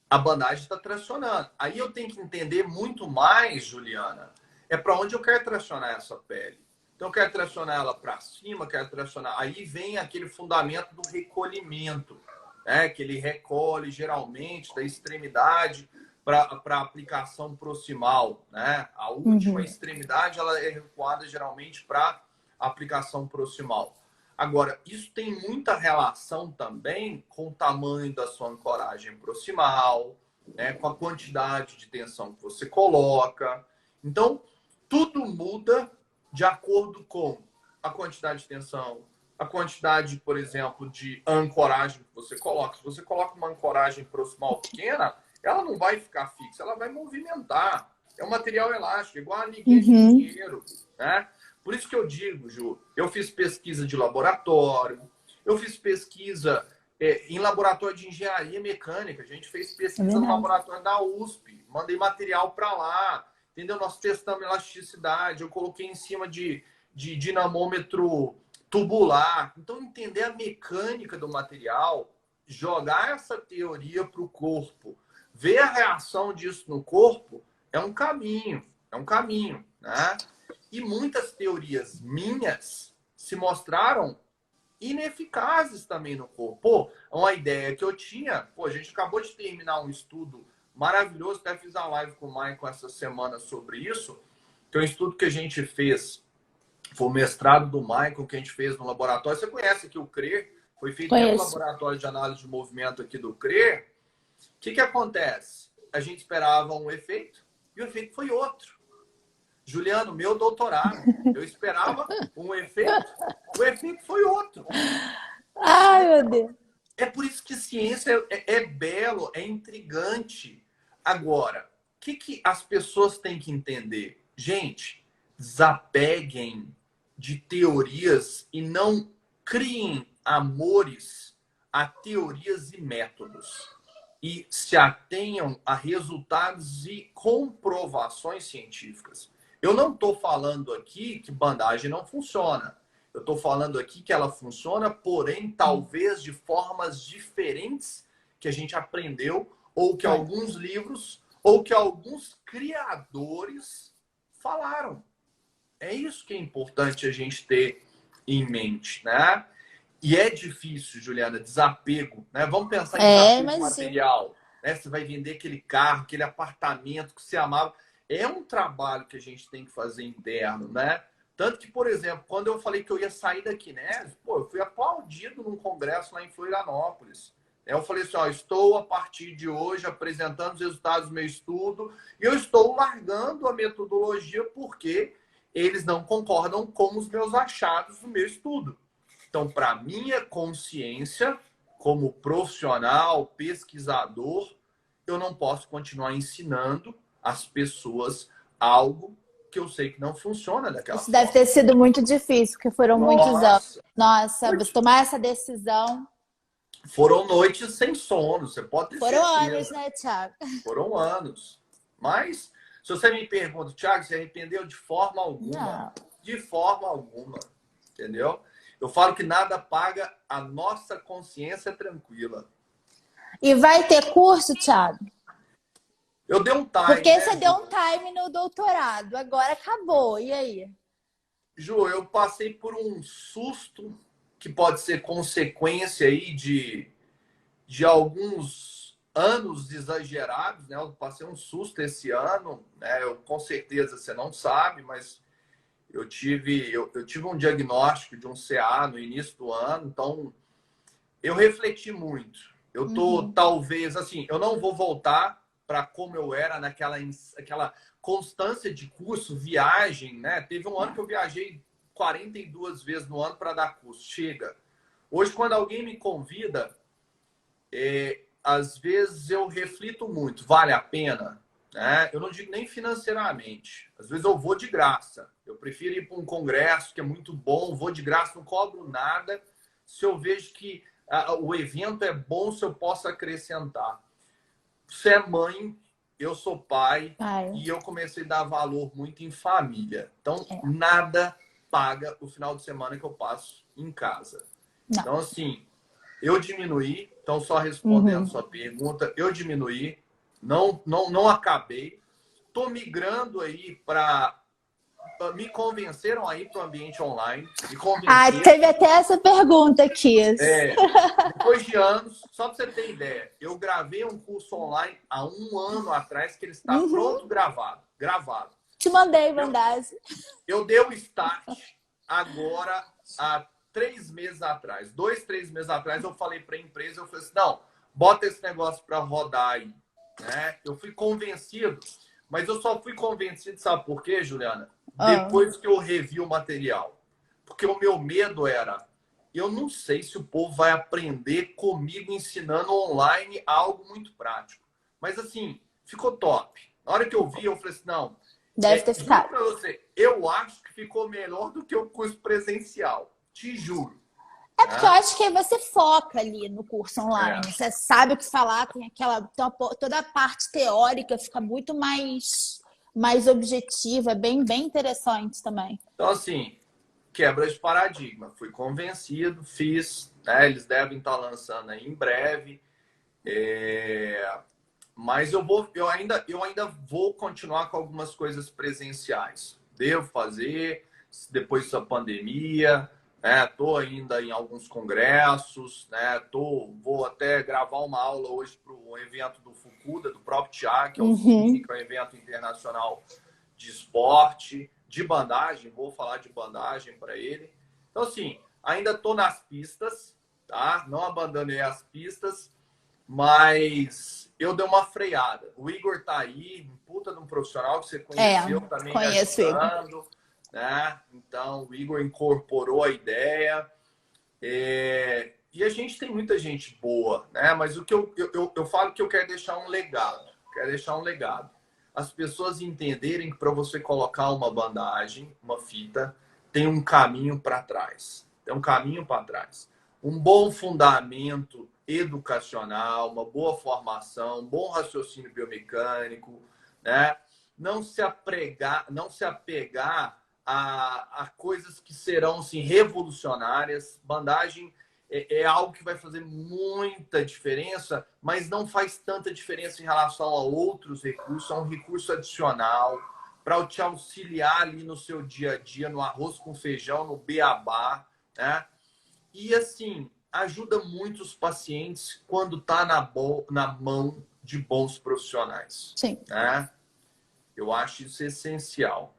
A bandagem está tracionando. Aí eu tenho que entender muito mais, Juliana, é para onde eu quero tracionar essa pele. Então eu quero tracionar ela para cima, quero tracionar. Aí vem aquele fundamento do recolhimento, né? Que ele recolhe geralmente da extremidade para aplicação proximal, né? A última extremidade ela é recuada geralmente para aplicação proximal. Agora, isso tem muita relação também com o tamanho da sua ancoragem proximal, né? Com a quantidade de tensão que você coloca. Então, tudo muda de acordo com a quantidade de tensão, a quantidade, por exemplo, de ancoragem que você coloca. Se você coloca uma ancoragem proximal pequena, ela não vai ficar fixa, ela vai movimentar. É um material elástico, igual a liguinha de dinheiro, né? Por isso que eu digo, Ju, eu fiz pesquisa de laboratório, eu fiz pesquisa em laboratório de engenharia mecânica, a gente fez pesquisa no laboratório da USP, mandei material para lá, entendeu? Nós testamos elasticidade, eu coloquei em cima de dinamômetro tubular. Então, entender a mecânica do material, jogar essa teoria para o corpo, ver a reação disso no corpo, é um caminho, né? E muitas teorias minhas se mostraram ineficazes também no corpo. Pô, uma ideia que eu tinha, pô, a gente acabou de terminar um estudo maravilhoso, até fiz a live com o Michael essa semana sobre isso, que é um estudo que a gente fez, foi o mestrado do Michael que a gente fez no laboratório. Você conhece aqui o CRE? Foi feito no laboratório de análise de movimento aqui do CRE. O que acontece? A gente esperava um efeito e o efeito foi outro. Juliano, meu doutorado, eu esperava um efeito, o efeito foi outro. Ai, meu Deus. É por isso que ciência é belo, é intrigante. Agora, o que as pessoas têm que entender? Gente, desapeguem de teorias e não criem amores a teorias e métodos. E se atenham a resultados e comprovações científicas. Eu não estou falando aqui que bandagem não funciona. Eu estou falando aqui que ela funciona, porém, talvez de formas diferentes que a gente aprendeu, ou que alguns livros, ou que alguns criadores falaram. É isso que é importante a gente ter em mente, né? E é difícil, Juliana, desapego, né? Vamos pensar em desapego material, né? Você vai vender aquele carro, aquele apartamento que você amava. É um trabalho que a gente tem que fazer interno, né? Tanto que, por exemplo, quando eu falei que eu ia sair da Kinésio, pô, eu fui aplaudido num congresso lá em Florianópolis. Eu falei assim, ó, estou a partir de hoje apresentando os resultados do meu estudo e eu estou largando a metodologia porque eles não concordam com os meus achados do meu estudo. Então, para minha consciência, como profissional, pesquisador, eu não posso continuar ensinando as pessoas algo que eu sei que não funciona daquela forma. Isso deve ter sido muito difícil, porque foram muitos anos. Nossa, você tomar essa decisão. Foram noites sem sono, você pode ter certeza. Foram anos, né, Thiago? Foram anos. Mas, se você me pergunta, Thiago, você arrependeu de forma alguma? Não. De forma alguma. Entendeu? Eu falo que nada paga a nossa consciência tranquila. E vai ter curso, Thiago? Eu dei um time. Porque você deu um time no doutorado, agora acabou. E aí? Ju, eu passei por um susto que pode ser consequência aí de alguns anos exagerados, né? Eu passei um susto esse ano, né? Com certeza você não sabe, mas eu tive um diagnóstico de um CA no início do ano, então eu refleti muito. Eu tô, talvez, assim, eu não vou voltar para como eu era aquela constância de curso, viagem, né? Teve um ano que eu viajei 42 vezes no ano para dar curso. Chega. Hoje, quando alguém me convida, às vezes eu reflito muito. Vale a pena? Né? Eu não digo nem financeiramente. Às vezes eu vou de graça. Eu prefiro ir para um congresso que é muito bom, vou de graça, não cobro nada. Se eu vejo que o evento é bom, se eu posso acrescentar. Você é mãe, eu sou pai, e eu comecei a dar valor muito em família. Então, nada paga o final de semana que eu passo em casa. Não. Então, assim, eu diminuí. Então, só respondendo sua pergunta, eu diminuí. Não acabei. Estou migrando aí para... Me convenceram a ir para o ambiente online. Teve até essa pergunta aqui. Depois de anos, só para você ter ideia, eu gravei um curso online há um ano atrás, que ele está pronto, gravado. Te mandei, Vandase. Eu dei o start agora, há 3 meses atrás. 2, 3 meses atrás, eu falei para a empresa, eu falei assim, não, bota esse negócio para rodar aí. Né? Eu fui convencido, mas eu só fui convencido, sabe por quê, Juliana? Depois que eu revi o material. Porque o meu medo era, eu não sei se o povo vai aprender comigo ensinando online algo muito prático. Mas assim, ficou top. Na hora que eu vi, eu falei assim, não. Deve ter ficado. Pra você, eu acho que ficou melhor do que o curso presencial. Te juro. É porque eu acho que você foca ali no curso online. Você sabe o que falar, tem toda a parte teórica fica muito mais objetiva, bem interessante também. Então, assim, quebra de paradigma. Fui convencido, fiz. Né? Eles devem estar lançando aí em breve. Mas eu ainda vou continuar com algumas coisas presenciais. Devo fazer, depois da pandemia. Tô ainda em alguns congressos, né? Vou até gravar uma aula hoje para o evento do Fukuda, do próprio Thiago, que é o CINE, que é um evento internacional de esporte, de bandagem. Vou falar de bandagem para ele. Então, assim, ainda estou nas pistas, tá? Não abandonei as pistas, mas eu dei uma freada. O Igor tá aí, um puta de um profissional que você conheceu também, conheço ajudando. Né? Então, o Igor incorporou a ideia. E a gente tem muita gente boa, né? Mas o que eu falo que eu quero deixar um legado. Quero deixar um legado. As pessoas entenderem que para você colocar uma bandagem, uma fita, tem um caminho para trás. Tem um caminho para trás. Um bom fundamento educacional, uma boa formação, um bom raciocínio biomecânico, né? Não se apegar a coisas que serão assim, revolucionárias. Bandagem é algo que vai fazer muita diferença, mas não faz tanta diferença em relação a outros recursos. É um recurso adicional para te auxiliar ali no seu dia a dia, no arroz com feijão, no beabá, né? E assim, ajuda muito os pacientes quando está na mão de bons profissionais. Sim. Né? Eu acho isso essencial.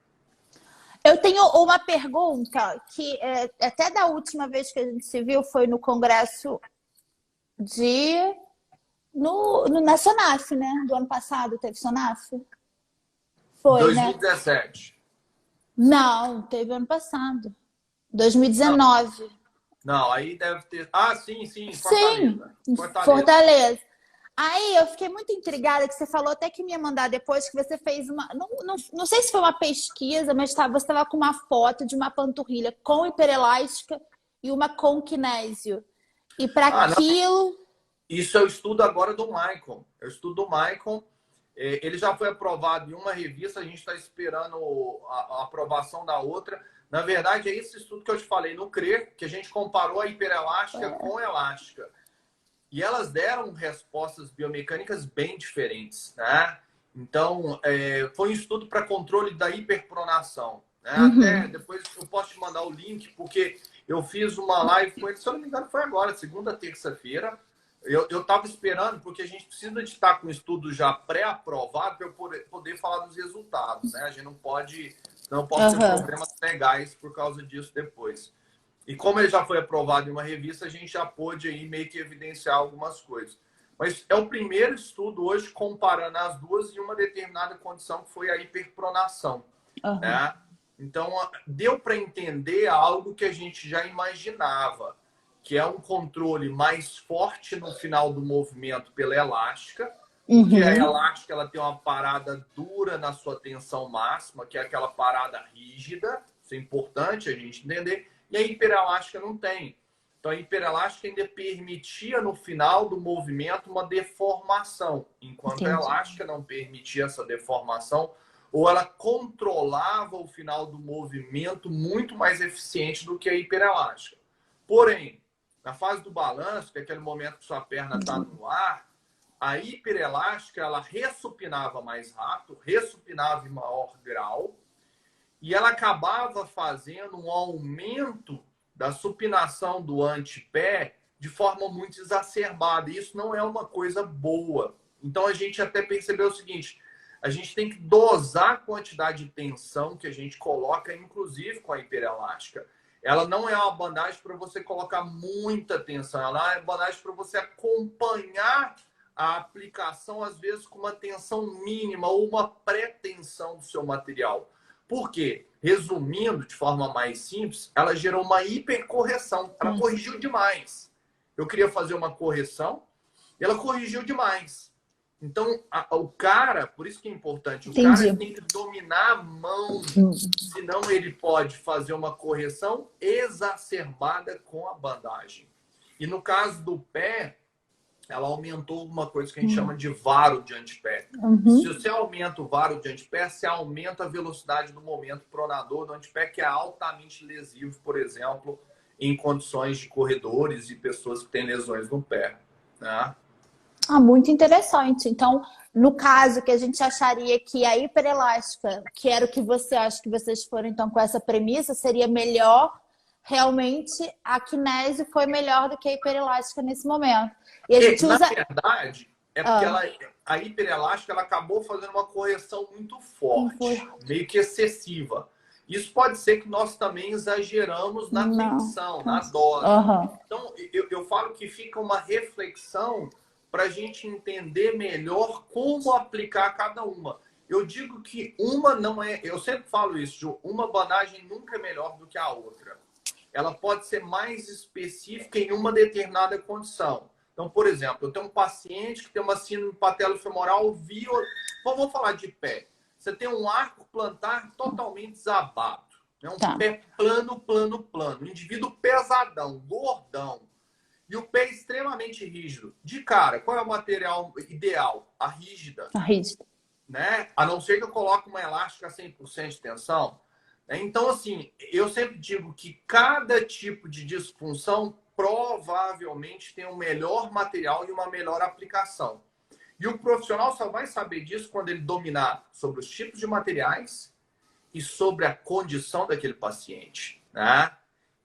Eu tenho uma pergunta que até da última vez que a gente se viu foi no congresso na Sonaf, né? Do ano passado teve Sonaf? Foi, 2017. Né? Não, teve ano passado. 2019. Não, aí deve ter... sim, Fortaleza. Sim, Fortaleza. Aí eu fiquei muito intrigada que você falou até que me ia mandar depois que você fez uma... Não sei se foi uma pesquisa, mas você estava com uma foto de uma panturrilha com hiperelástica e uma com kinésio. E para aquilo... Isso eu estudo agora do Maicon. Eu estudo do Maicon. Ele já foi aprovado em uma revista, a gente está esperando a aprovação da outra. Na verdade, é esse estudo que eu te falei no CRE, que a gente comparou a hiperelástica com elástica. E elas deram respostas biomecânicas bem diferentes, né? Então, foi um estudo para controle da hiperpronação. Né? Até depois eu posso te mandar o link, porque eu fiz uma live com ele, se eu não me engano, foi agora, segunda, terça-feira. Eu estava esperando, porque a gente precisa de estar com o estudo já pré-aprovado para eu poder falar dos resultados. Né? A gente não pode ter problemas legais por causa disso depois. E como ele já foi aprovado em uma revista, a gente já pôde aí meio que evidenciar algumas coisas. Mas é o primeiro estudo hoje comparando as duas em uma determinada condição, que foi a hiperpronação. Uhum. Né? Então, deu para entender algo que a gente já imaginava, que é um controle mais forte no final do movimento pela elástica, porque a elástica ela tem uma parada dura na sua tensão máxima, que é aquela parada rígida, isso é importante a gente entender, e a hiperelástica não tem. Então, a hiperelástica ainda permitia, no final do movimento, uma deformação, enquanto a elástica não permitia essa deformação, ou ela controlava o final do movimento muito mais eficiente do que a hiperelástica. Porém, na fase do balanço, que é aquele momento que sua perna está no ar, a hiperelástica ela ressupinava mais rápido, ressupinava em maior grau, e ela acabava fazendo um aumento da supinação do antepé de forma muito exacerbada. E isso não é uma coisa boa. Então, a gente até percebeu o seguinte, a gente tem que dosar a quantidade de tensão que a gente coloca, inclusive com a hiperelástica. Ela não é uma bandagem para você colocar muita tensão, ela é uma bandagem para você acompanhar a aplicação, às vezes, com uma tensão mínima ou uma pré-tensão do seu material. Por quê? Resumindo de forma mais simples, ela gerou uma hipercorreção. Ela corrigiu demais. Eu queria fazer uma correção e ela corrigiu demais. Então, o cara, por isso que é importante, o cara tem que dominar a mão, senão ele pode fazer uma correção exacerbada com a bandagem. E no caso do pé, ela aumentou uma coisa que a gente chama de varo de antepé. Se você aumenta o varo de antepé, você aumenta a velocidade do momento pronador do antepé, que é altamente lesivo, por exemplo, em condições de corredores e pessoas que têm lesões no pé. Né? Muito interessante. Então, no caso que a gente acharia que a hiperelástica, que era o que você acha que vocês foram então com essa premissa, seria melhor, realmente a kinésio foi melhor do que a hiperelástica nesse momento. E a gente usa... Na verdade, é porque a hiperelástica ela acabou fazendo uma correção muito forte, meio que excessiva. Isso pode ser que nós também exageramos na tensão, na dose. Então, eu falo que fica uma reflexão para a gente entender melhor como aplicar cada uma. Eu digo que uma não é... Eu sempre falo isso, Ju, uma bandagem nunca é melhor do que a outra. Ela pode ser mais específica em uma determinada condição. Então, por exemplo, eu tenho um paciente que tem uma síndrome patelofemoral Vamos falar de pé. Você tem um arco plantar totalmente desabado. Né? Um pé plano, plano, plano. Um indivíduo pesadão, gordão. E o pé extremamente rígido. De cara, qual é o material ideal? A rígida. A rígida. Né? A não ser que eu coloque uma elástica a 100% de tensão. Então, assim, eu sempre digo que cada tipo de disfunção provavelmente tem um melhor material e uma melhor aplicação. E o profissional só vai saber disso quando ele dominar sobre os tipos de materiais e sobre a condição daquele paciente. Né?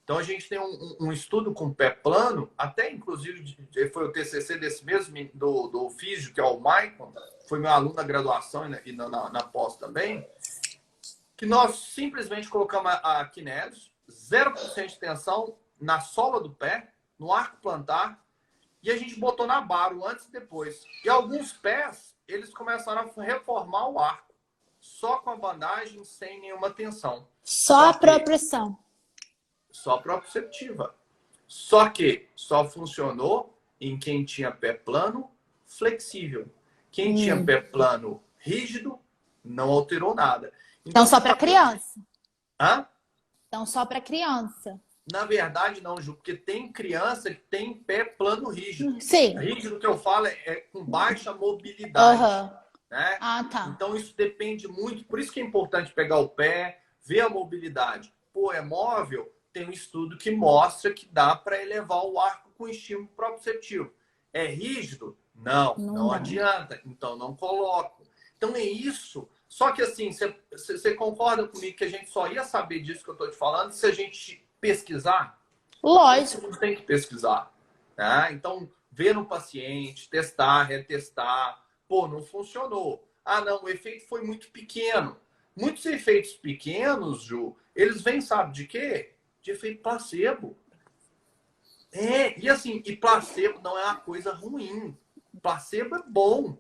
Então, a gente tem um estudo com pé plano, até inclusive foi o TCC desse mesmo, do físio, que é o Maicon, foi meu aluno na graduação e na pós também, que nós simplesmente colocamos a kinésio, 0% de tensão na sola do pé, no arco plantar, e a gente botou na baro antes e depois. E alguns pés, eles começaram a reformar o arco, só com a bandagem, sem nenhuma tensão. Só a propressão. Só proprioceptiva. Só que só funcionou em quem tinha pé plano, flexível. Quem tinha pé plano, rígido, não alterou nada. Então só para criança. Hã? Então só para criança. Na verdade, não, Ju, porque tem criança que tem pé plano rígido. Sim. Rígido que eu falo é com baixa mobilidade. Né? Então isso depende muito. Por isso que é importante pegar o pé, ver a mobilidade. Pô, é móvel? Tem um estudo que mostra que dá para elevar o arco com estímulo proprioceptivo. É rígido? Não adianta. Então não coloco. Então é isso. Só que assim, você concorda comigo que a gente só ia saber disso que eu estou te falando se a gente pesquisar? Lógico. A gente tem que pesquisar. Né? Então, ver no paciente, testar, retestar. Pô, não funcionou. Ah, não, o efeito foi muito pequeno. Muitos efeitos pequenos, Ju, eles vêm, sabe de quê? De efeito placebo. E assim, e placebo não é uma coisa ruim. Placebo é bom.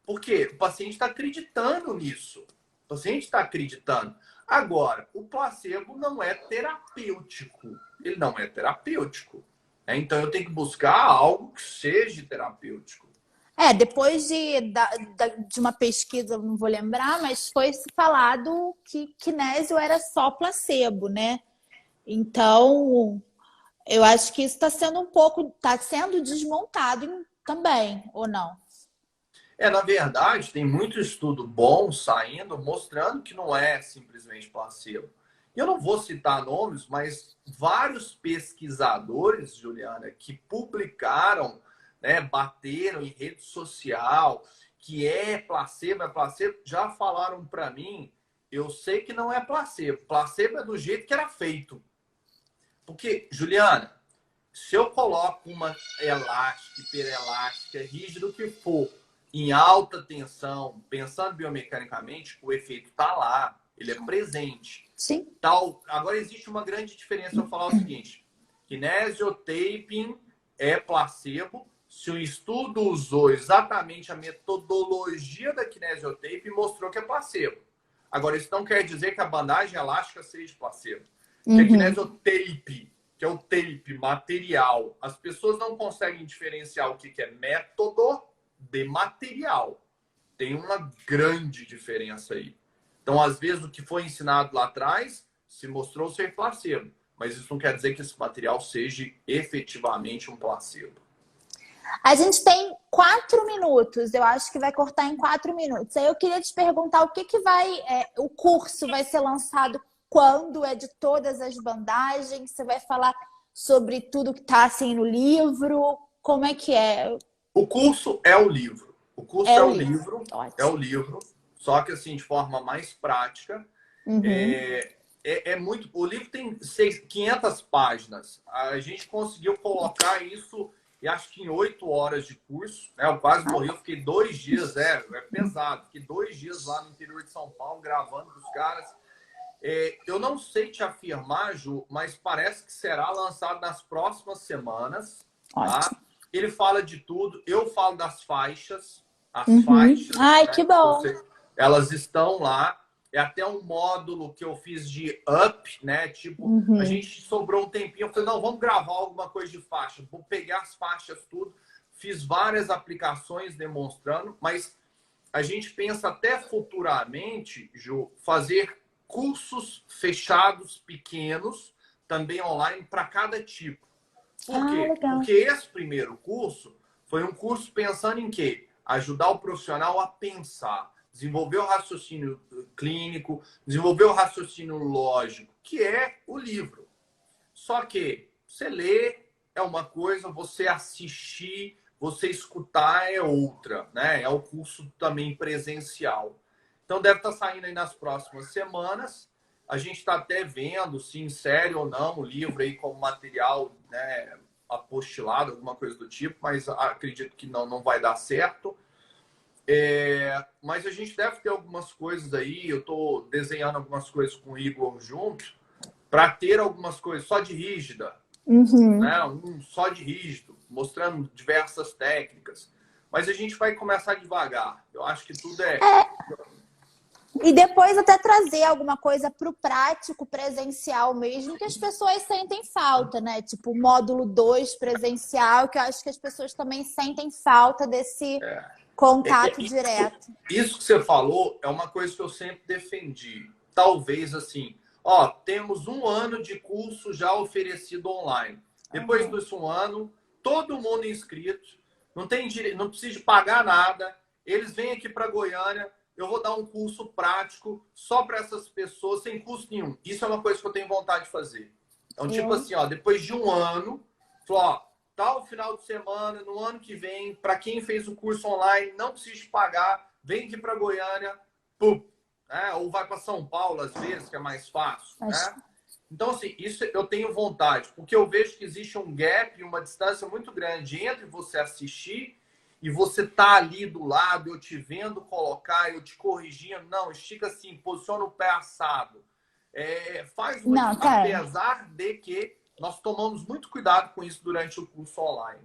Por quê? O paciente está acreditando nisso. O paciente está acreditando. Agora, o placebo não é terapêutico. Ele não é terapêutico. Então, eu tenho que buscar algo que seja terapêutico. Depois de uma pesquisa, não vou lembrar, mas foi falado que kinésio era só placebo, né? Então, eu acho que isso está sendo está sendo desmontado também, ou não? Na verdade, tem muito estudo bom saindo mostrando que não é simplesmente placebo. E eu não vou citar nomes, mas vários pesquisadores, Juliana, que publicaram, né, bateram em rede social, que é placebo, já falaram para mim, eu sei que não é placebo. Placebo é do jeito que era feito. Porque, Juliana, se eu coloco uma elástica, hiperelástica, rígida, o que for, em alta tensão, pensando biomecanicamente, o efeito está lá, ele é presente. Sim. Agora, existe uma grande diferença eu falar o seguinte: kinesiotaping é placebo se o estudo usou exatamente a metodologia da kinesiotaping e mostrou que é placebo. Agora, isso não quer dizer que a bandagem elástica seja placebo. Que a kinesiotape, que é o tape material, as pessoas não conseguem diferenciar o que é método de material. Tem uma grande diferença aí. Então, às vezes, o que foi ensinado lá atrás se mostrou ser placebo. Mas isso não quer dizer que esse material seja efetivamente um placebo. A gente tem 4 minutos. Eu acho que vai cortar em 4 minutos. Aí eu queria te perguntar o que vai... o curso vai ser lançado quando? É de todas as bandagens? Você vai falar sobre tudo que está assim no livro? Como é que é? O curso é o livro. O curso é o livro. É o livro. Só que assim, de forma mais prática. Muito. O livro tem 500 páginas. A gente conseguiu colocar isso, e acho que em 8 horas de curso. Né? Eu quase morri, eu fiquei 2 dias, é pesado. Fiquei 2 dias lá no interior de São Paulo, gravando dos caras. Eu não sei te afirmar, Ju, mas parece que será lançado nas próximas semanas. Tá? Ele fala de tudo. Eu falo das faixas. As faixas. Ai, né? que bom! Elas estão lá. É até um módulo que eu fiz de up, né? Tipo, a gente sobrou um tempinho. Eu falei, não, vamos gravar alguma coisa de faixa. Vou pegar as faixas, tudo. Fiz várias aplicações demonstrando, mas a gente pensa até futuramente, Ju, fazer cursos fechados, pequenos, também online, para cada tipo. Por quê? Legal. Porque esse primeiro curso foi um curso pensando em quê? Ajudar o profissional a pensar, desenvolver o raciocínio clínico, desenvolver o raciocínio lógico, que é o livro. Só que você ler é uma coisa, você assistir, você escutar é outra, né? É o curso também presencial. Então deve estar saindo aí nas próximas semanas. A gente está até vendo se insere ou não o livro aí como material, né, apostilado, alguma coisa do tipo, mas acredito que não vai dar certo. Mas a gente deve ter algumas coisas aí. Eu estou desenhando algumas coisas com o Igor junto para ter algumas coisas só de rígida, né? Só de rígido, mostrando diversas técnicas. Mas a gente vai começar devagar. Eu acho que tudo E depois até trazer alguma coisa para o prático presencial mesmo, que as pessoas sentem falta, né? Tipo, módulo 2 presencial, que eu acho que as pessoas também sentem falta desse contato direto. Isso que você falou é uma coisa que eu sempre defendi. Talvez assim, temos 1 ano de curso já oferecido online. Depois desse 1 ano, todo mundo inscrito, não precisa de pagar nada. Eles vêm aqui para Goiânia. Eu vou dar um curso prático só para essas pessoas, sem custo nenhum. Isso é uma coisa que eu tenho vontade de fazer. Então, tipo assim, depois de 1 ano, tal final de semana, no ano que vem, para quem fez o curso online, não precisa pagar, vem aqui para Goiânia, né? Ou vai para São Paulo, às vezes, que é mais fácil. Né? Então, assim, isso eu tenho vontade, porque eu vejo que existe um gap, uma distância muito grande entre você assistir e você tá ali do lado, eu te vendo colocar, eu te corrigindo. Não, estica assim, posiciona o pé assado. Faz muito, apesar de que nós tomamos muito cuidado com isso durante o curso online.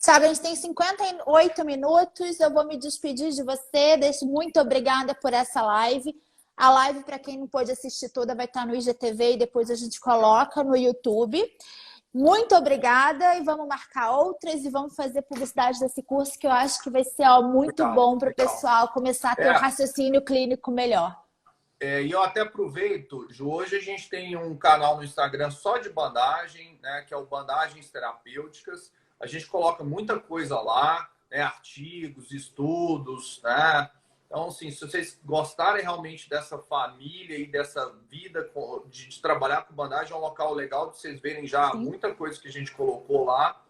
Thiago, a gente tem 58 minutos. Eu vou me despedir de você. Muito obrigada por essa live. A live, para quem não pôde assistir toda, vai estar no IGTV e depois a gente coloca no YouTube. Muito obrigada e vamos marcar outras e vamos fazer publicidade desse curso que eu acho que vai ser muito bom para o pessoal começar a ter um raciocínio clínico melhor. E eu até aproveito, Ju, hoje a gente tem um canal no Instagram só de bandagem, né, que é o Bandagens Terapêuticas. A gente coloca muita coisa lá, né, artigos, estudos, né? Então, assim, se vocês gostarem realmente dessa família e dessa vida de trabalhar com bandagem, é um local legal de vocês verem já muita coisa que a gente colocou lá.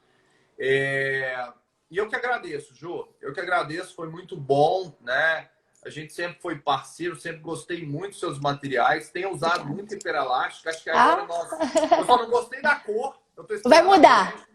E eu que agradeço, Ju. Eu que agradeço, foi muito bom, né? A gente sempre foi parceiro, sempre gostei muito dos seus materiais. Tenho usado muito hiperelástica. Acho que agora eu só não gostei da cor. Eu tô vai mudar.